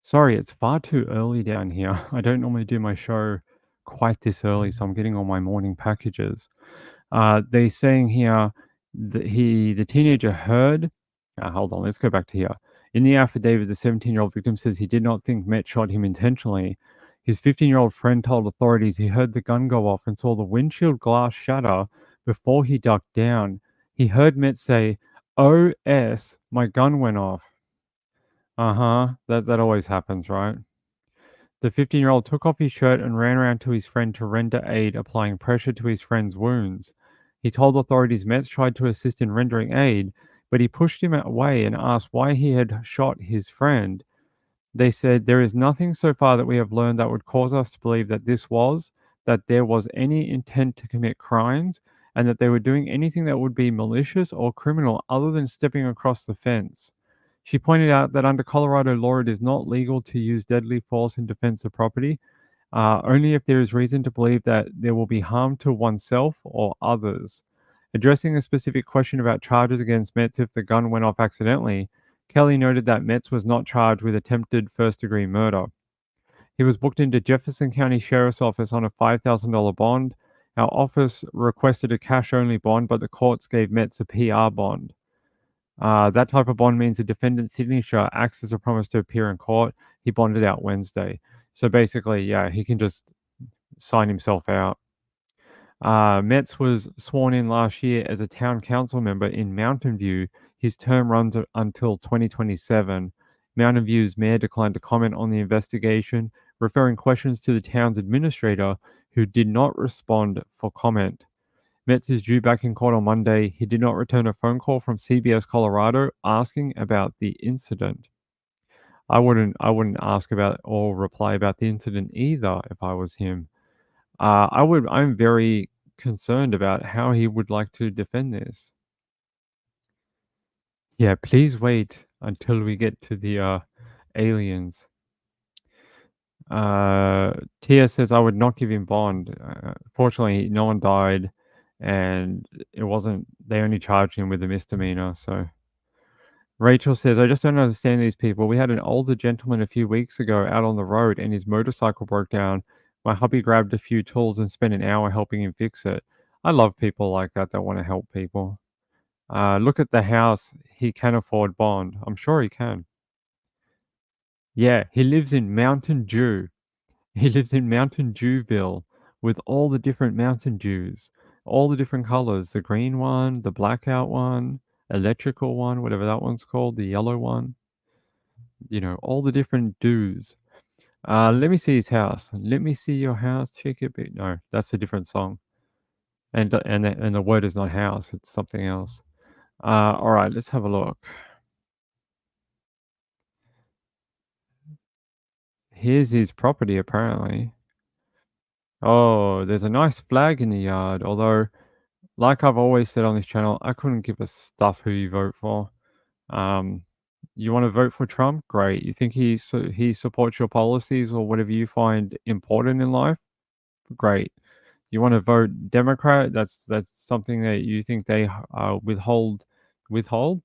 Sorry, it's far too early down here. I don't normally do my show quite this early, so I'm getting all my morning packages. They're saying here that the teenager heard. Hold on, let's go back to here. In the affidavit, the 17-year-old victim says he did not think Met shot him intentionally. His 15-year-old friend told authorities he heard the gun go off and saw the windshield glass shatter before he ducked down. He heard Met say, "OS, my gun went off." That always happens, right? The 15-year-old took off his shirt and ran around to his friend to render aid, applying pressure to his friend's wounds. He told authorities Metz tried to assist in rendering aid, but he pushed him away and asked why he had shot his friend. They said, "There is nothing so far that we have learned that would cause us to believe that there was any intent to commit crimes, and that they were doing anything that would be malicious or criminal other than stepping across the fence." She pointed out that under Colorado law, it is not legal to use deadly force in defense of property, only if there is reason to believe that there will be harm to oneself or others. Addressing a specific question about charges against Metz if the gun went off accidentally, Kelly noted that Metz was not charged with attempted first-degree murder. He was booked into Jefferson County Sheriff's Office on a $5,000 bond. Our office requested a cash-only bond, but the courts gave Metz a PR bond. That type of bond means the defendant's signature acts as a promise to appear in court. He bonded out Wednesday. So basically, yeah, he can just sign himself out. Metz was sworn in last year as a town council member in Mountain View. His term runs until 2027. Mountain View's mayor declined to comment on the investigation, referring questions to the town's administrator, who did not respond for comment. Metz is due back in court on Monday. He did not return a phone call from CBS Colorado asking about the incident. I wouldn't ask about or reply about the incident either if I was him. I'm very concerned about how he would like to defend this. Yeah, please wait until we get to the aliens. Tia says I would not give him bond. Fortunately, no one died, and it wasn't. They only charged him with a misdemeanor. So Rachel says, I just don't understand these people. We had an older gentleman a few weeks ago out on the road, and his motorcycle broke down. My hubby grabbed a few tools and spent an hour helping him fix it. I love people like that want to help people. Look at the house. He can afford bond. I'm sure he can. Yeah, he lives in Mountain Dew. He lives in Mountain Dewville with all the different Mountain Dews, all the different colors, the green one, the blackout one, electrical one, whatever that one's called, the yellow one. You know, all the different dews. Let me see his house. Let me see your house, chick it bit. No, that's a different song. And the word is not house, it's something else. All right, let's have a look. Here's his property, apparently. Oh, there's a nice flag in the yard. Although, like I've always said on this channel, I couldn't give a stuff who you vote for. You want to vote for Trump? Great. You think he supports your policies or whatever you find important in life? Great. You want to vote Democrat? That's something that you think they withhold?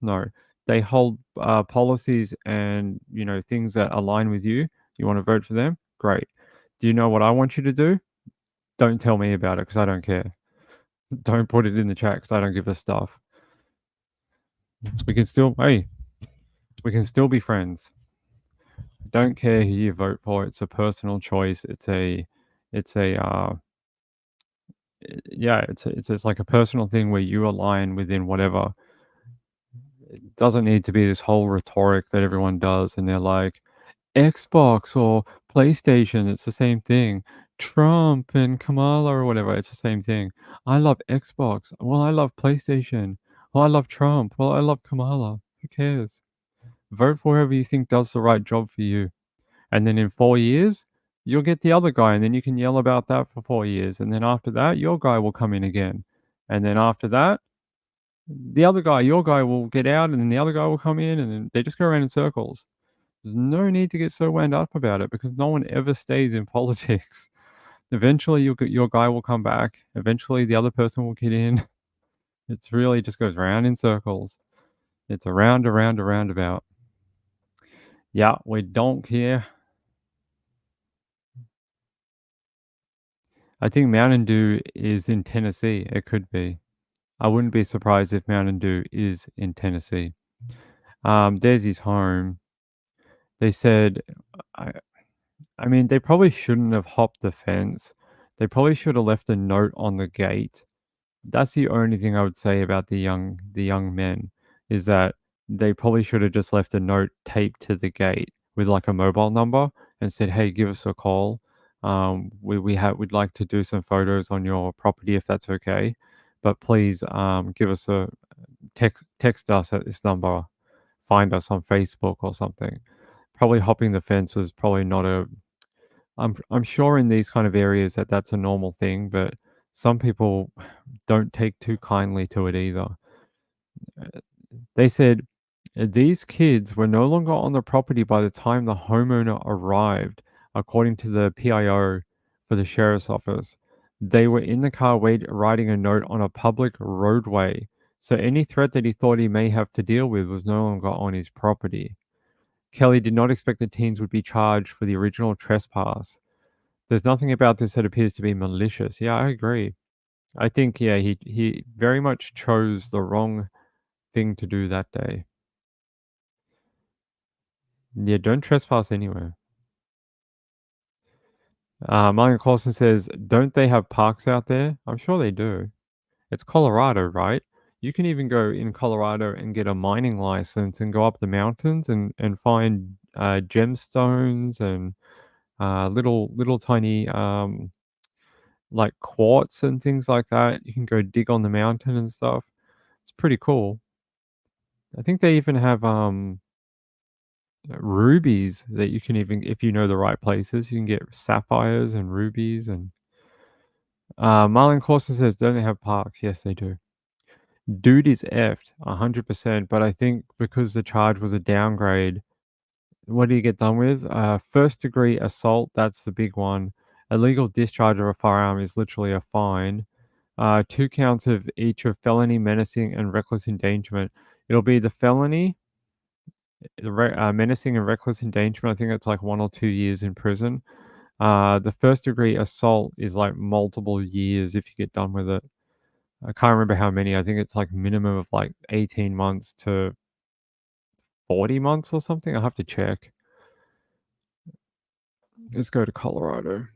No, they hold policies and things that align with you. You want to vote for them? Great. Do you know what I want you to do? Don't tell me about it because I don't care. Don't put it in the chat because I don't give a stuff. We can still be friends. Don't care who you vote for. It's a personal choice. It's like a personal thing where you align within whatever. It doesn't need to be this whole rhetoric that everyone does, and they're like, Xbox or PlayStation, it's the same thing. Trump and Kamala or whatever, it's the same thing. I love Xbox. Well, I love PlayStation. Well, I love Trump. Well, I love Kamala. Who cares? Vote for whoever you think does the right job for you. And then in 4 years, you'll get the other guy, and then you can yell about that for 4 years. And then after that, your guy will come in again. And then after that, the other guy, your guy will get out, and then the other guy will come in, and then they just go around in circles. There's no need to get so wound up about it because no one ever stays in politics. Eventually, your guy will come back. Eventually, the other person will get in. It's really just goes round in circles. It's a roundabout. Yeah, we don't care. I think Mountain Dew is in Tennessee. It could be. I wouldn't be surprised if Mountain Dew is in Tennessee. There's his home. They said, I mean, they probably shouldn't have hopped the fence. They probably should have left a note on the gate. That's the only thing I would say about the young men, is that they probably should have just left a note taped to the gate with like a mobile number and said, "Hey, give us a call. We'd like to do some photos on your property if that's okay, but please give us a text us at this number, find us on Facebook or something." Probably hopping the fence was probably not a. I'm sure in these kind of areas that's a normal thing, but some people don't take too kindly to it either. They said these kids were no longer on the property by the time the homeowner arrived, according to the PIO for the sheriff's office. They were in the car writing a note on a public roadway, so any threat that he thought he may have to deal with was no longer on his property. Kelly did not expect the teens would be charged for the original trespass. There's nothing about this that appears to be malicious. Yeah, I agree. I think, yeah, he very much chose the wrong thing to do that day. Yeah, don't trespass anywhere. Martin Clausen says, don't they have parks out there? I'm sure they do. It's Colorado, right? You can even go in Colorado and get a mining license and go up the mountains and find gemstones and little tiny like quartz and things like that. You can go dig on the mountain and stuff. It's pretty cool. I think they even have rubies that you can even, if you know the right places, you can get sapphires and rubies. And Marlon Clausen says, don't they have parks? Yes, they do. Dude is effed 100%, but I think because the charge was a downgrade, what do you get done with? First degree assault, that's the big one. Illegal discharge of a firearm is literally a fine. 2 counts of each of felony, menacing, and reckless endangerment. It'll be the felony, menacing and reckless endangerment. I think it's like 1 or 2 years in prison. The first degree assault is like multiple years if you get done with it. I can't remember how many. I think it's like minimum of like 18 months to 40 months or something. I'll have to check. Let's go to Colorado.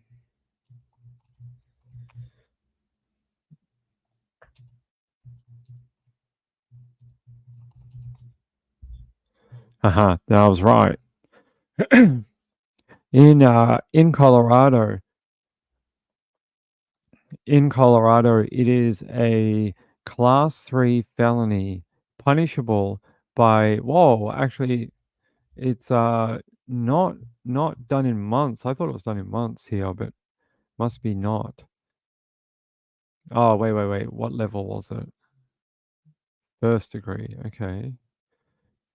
That was right. In Colorado, it is a class 3 felony, punishable by actually, it's not done in months. I thought it was done in months here, but must be not. Oh, wait. What level was it? First degree. Okay.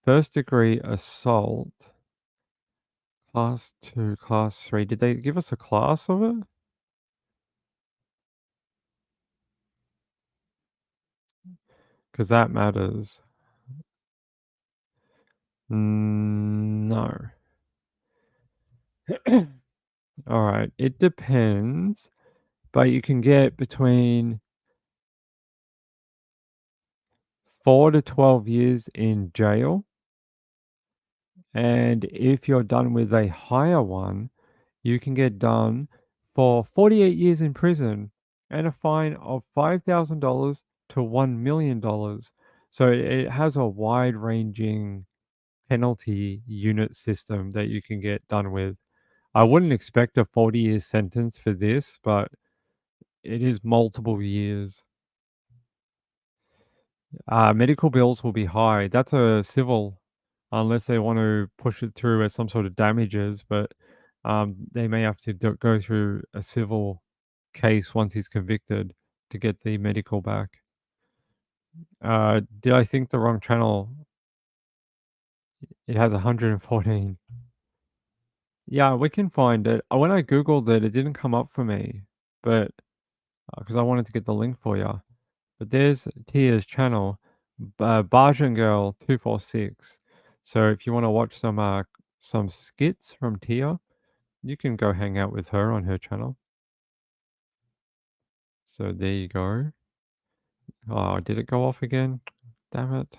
First degree assault. Class 2, class 3. Did they give us a class of it? Because that matters. No. All right. It depends, but you can get between 4 to 12 years in jail. And if you're done with a higher one, you can get done for 48 years in prison and a fine of $5,000 to $1 million. So it has a wide-ranging penalty unit system that you can get done with. I wouldn't expect a 40-year sentence for this, but it is multiple years. Medical bills will be high. That's a civil, unless they want to push it through as some sort of damages, but they may have to go through a civil case once he's convicted to get the medical back. Did I think the wrong channel? It has 114. Yeah, we can find it. When I Googled it, it didn't come up for me, but because I wanted to get the link for you. But there's Tia's channel, Bajan Girl 246. So if you want to watch some skits from Tia, you can go hang out with her on her channel. So there you go. Oh, did it go off again? Damn it.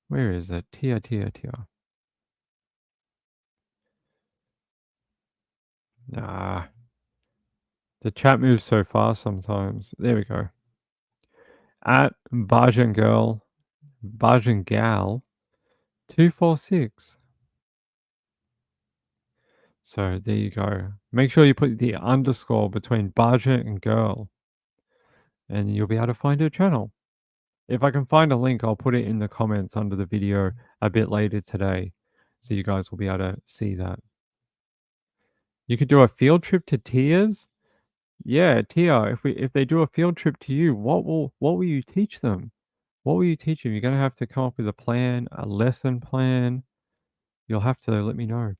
Where is it? Tia. Nah. The chat moves so fast sometimes. There we go. At Bajan Gal 246. So there you go. Make sure you put the underscore between Baja and girl, and you'll be able to find her channel. If I can find a link, I'll put it in the comments under the video a bit later today, so you guys will be able to see that. You could do a field trip to Tia's. Yeah, Tia. If they do a field trip to you, what will you teach them? What will you teach them? You're gonna have to come up with a plan, a lesson plan. You'll have to let me know.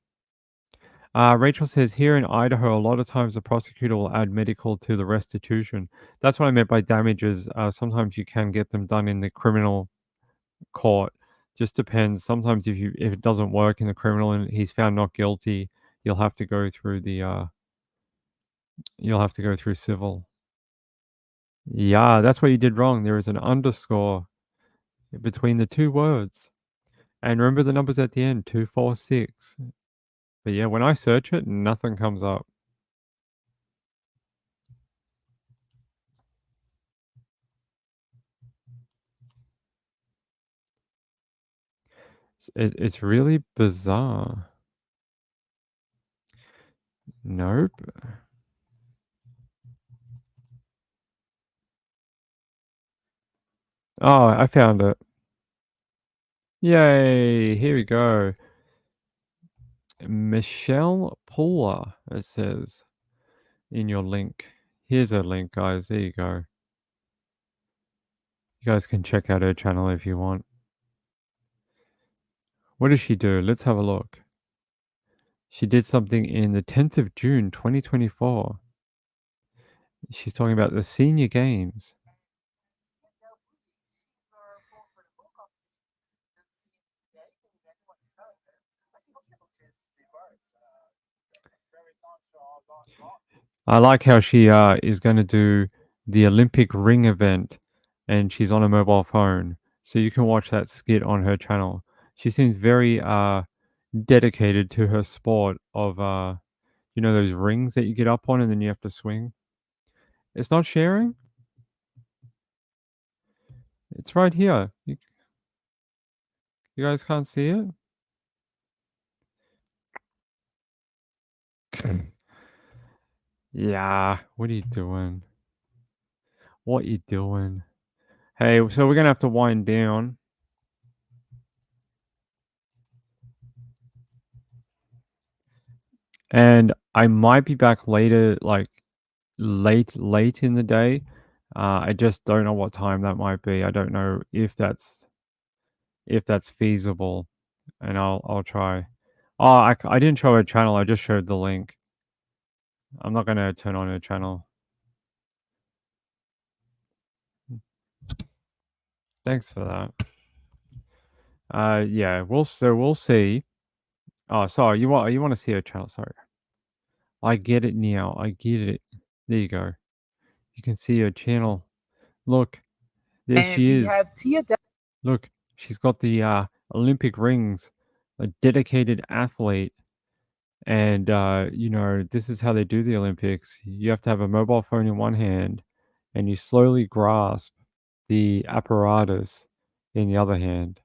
Rachel says, here in Idaho, a lot of times the prosecutor will add medical to the restitution. That's what I meant by damages. Sometimes you can get them done in the criminal court. Just depends. Sometimes if it doesn't work in the criminal and he's found not guilty, you'll have to go through civil. Yeah, that's what you did wrong. There is an underscore between the two words. And remember the numbers at the end, 246. But yeah, when I search it, nothing comes up. It's really bizarre. Nope. Oh, I found it. Yay, here we go. Michelle Paula, it says in your link. Here's her link, guys. There you go. You guys can check out her channel if you want. What does she do? Let's have a look. She did something in the 10th of June, 2024. She's talking about the senior games. I like how she is going to do the Olympic ring event and she's on a mobile phone. So you can watch that skit on her channel. She seems very dedicated to her sport of, you know, those rings that you get up on and then you have to swing. It's not sharing? It's right here. You guys can't see it? Yeah, what are you doing? What you doing? Hey, so we're gonna have to wind down. And I might be back later, like late in the day. I just don't know what time that might be. I don't know if that's feasible, and I'll try. Oh, I didn't show her channel. I just showed the link. I'm not gonna turn on her channel. Thanks for that. Yeah, we'll see. Oh, sorry. You want to see her channel? Sorry. I get it now. I get it. There you go. You can see her channel. Look, there And she we is. have Tia. Look, she's got the Olympic rings. A dedicated athlete. And you know, this is how they do the Olympics. You have to have a mobile phone in one hand, and you slowly grasp the apparatus in the other hand.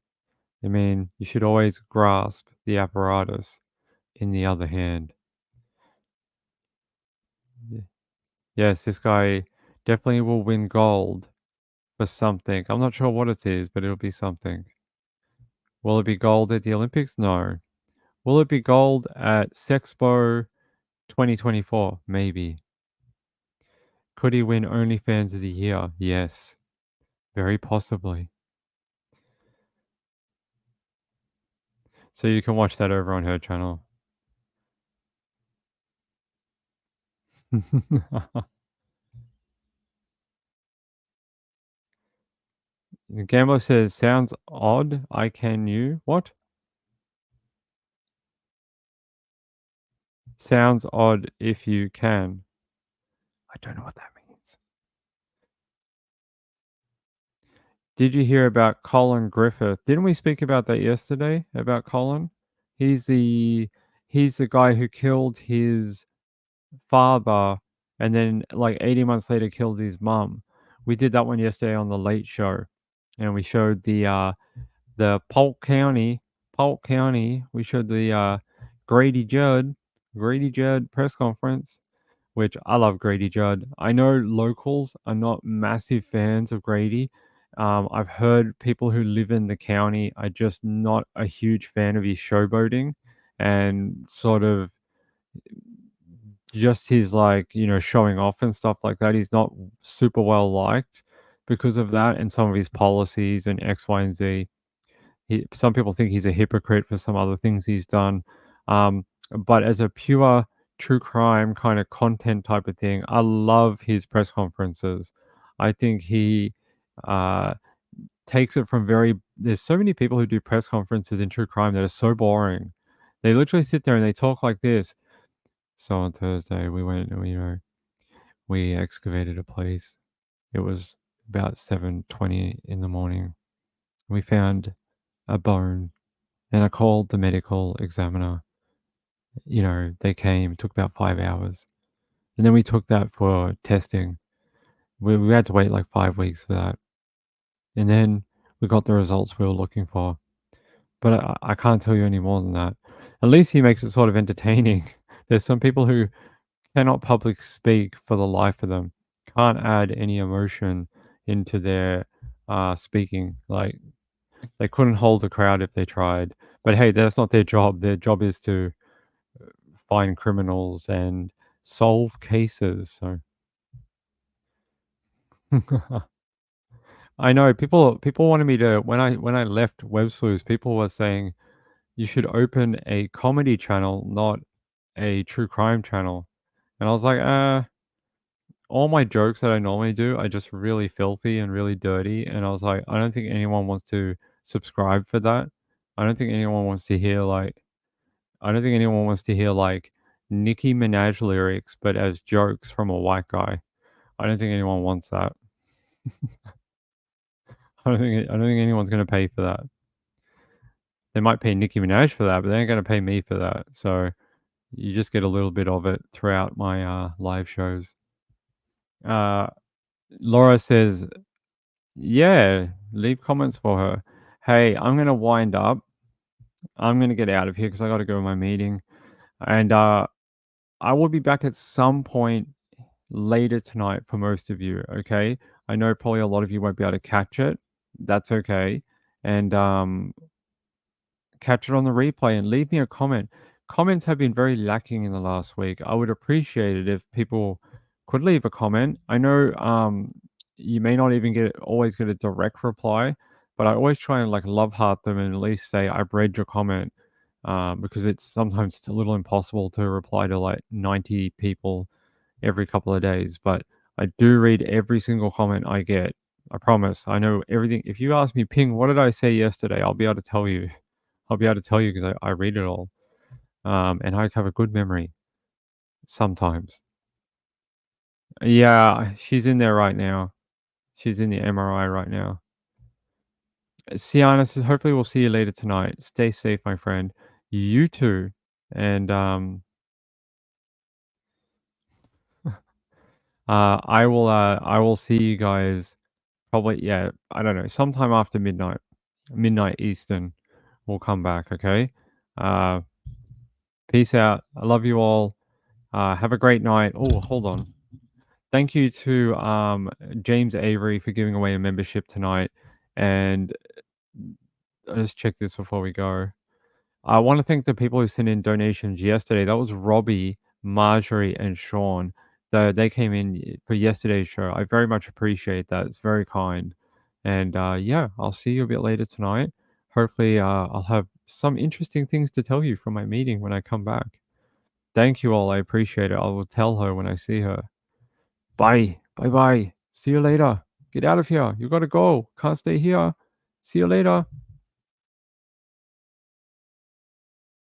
I mean, you should always grasp the apparatus in the other hand. Yes, this guy definitely will win gold for something. I'm not sure what it is, but it'll be something. Will it be gold at the Olympics? No. Will it be gold at Sexpo 2024? Maybe. Could he win OnlyFans of the Year? Yes. Very possibly. So you can watch that over on her channel. The Gambler says, sounds odd. I can you. What? Sounds odd if you can. I don't know what that means. Did you hear about Colin Griffith? Didn't we speak about that yesterday? About Colin? He's the guy who killed his father and then like 80 months later killed his mum. We did that one yesterday on the Late Show, and we showed the Polk County. We showed the Grady Judd press conference, which I love Grady Judd. I know locals are not massive fans of Grady. I've heard people who live in the county are just not a huge fan of his showboating and sort of just his, like, you know, showing off and stuff like that. He's not super well liked because of that and some of his policies and X, Y, and Z. Some people think he's a hypocrite for some other things he's done. But as a pure true crime kind of content type of thing, I love his press conferences. I think he takes it from there's so many people who do press conferences in true crime that are so boring. They literally sit there and they talk like this. So on Thursday, we went and, you know, we excavated a place. It was about 7:20 in the morning. We found a bone, and I called the medical examiner. They came. It took about 5 hours, and then we took that for testing. We had to wait like 5 weeks for that, and then we got the results we were looking for. But I can't tell you any more than that. At least he makes it sort of entertaining. There's some people who cannot public speak for the life of them, can't add any emotion into their speaking. Like they couldn't hold a crowd if they tried. But hey, that's not their job. Their job is to find criminals and solve cases. So I know people wanted me to when I left Web Sleuths, people were saying you should open a comedy channel, not a true crime channel. And I was like, all my jokes that I normally do are just really filthy and really dirty. And I was like, I don't think anyone wants to subscribe for that. I don't think anyone wants to hear like Nicki Minaj lyrics, but as jokes from a white guy. I don't think anyone wants that. I don't think anyone's gonna pay for that. They might pay Nicki Minaj for that, but they ain't gonna pay me for that. So you just get a little bit of it throughout my live shows. Laura says, "Yeah, leave comments for her." Hey, I'm gonna wind up. I'm gonna get out of here because I got to go to my meeting, and I will be back at some point later tonight for most of you. Okay, I know probably a lot of you won't be able to catch it. That's okay, and catch it on the replay and leave me a comment. Comments have been very lacking in the last week. I would appreciate it if people could leave a comment. I know you may not even always get a direct reply, but I always try and like love heart them and at least say I've read your comment, because it's sometimes a little impossible to reply to like 90 people every couple of days. But I do read every single comment I get. I promise. I know everything. If you ask me, Ping, what did I say yesterday? I'll be able to tell you. I'll be able to tell you because I read it all. And I have a good memory sometimes. Yeah, she's in there right now. She's in the MRI right now. Sienna says, hopefully we'll see you later tonight. Stay safe, my friend. You too. And I will see you guys probably, yeah, I don't know, sometime after midnight. Midnight Eastern. We'll come back, okay? Peace out. I love you all. Have a great night. Oh, hold on. Thank you to James Avery for giving away a membership tonight. And I'll just check this before we go. I want to thank the people who sent in donations yesterday. That was Robbie, Marjorie, and Sean. They came in for yesterday's show. I very much appreciate that. It's very kind. And yeah, I'll see you a bit later tonight. Hopefully, I'll have some interesting things to tell you from my meeting when I come back. Thank you all. I appreciate it. I will tell her when I see her. Bye. Bye bye. See you later. Get out of here. You gotta go. Can't stay here. See you later.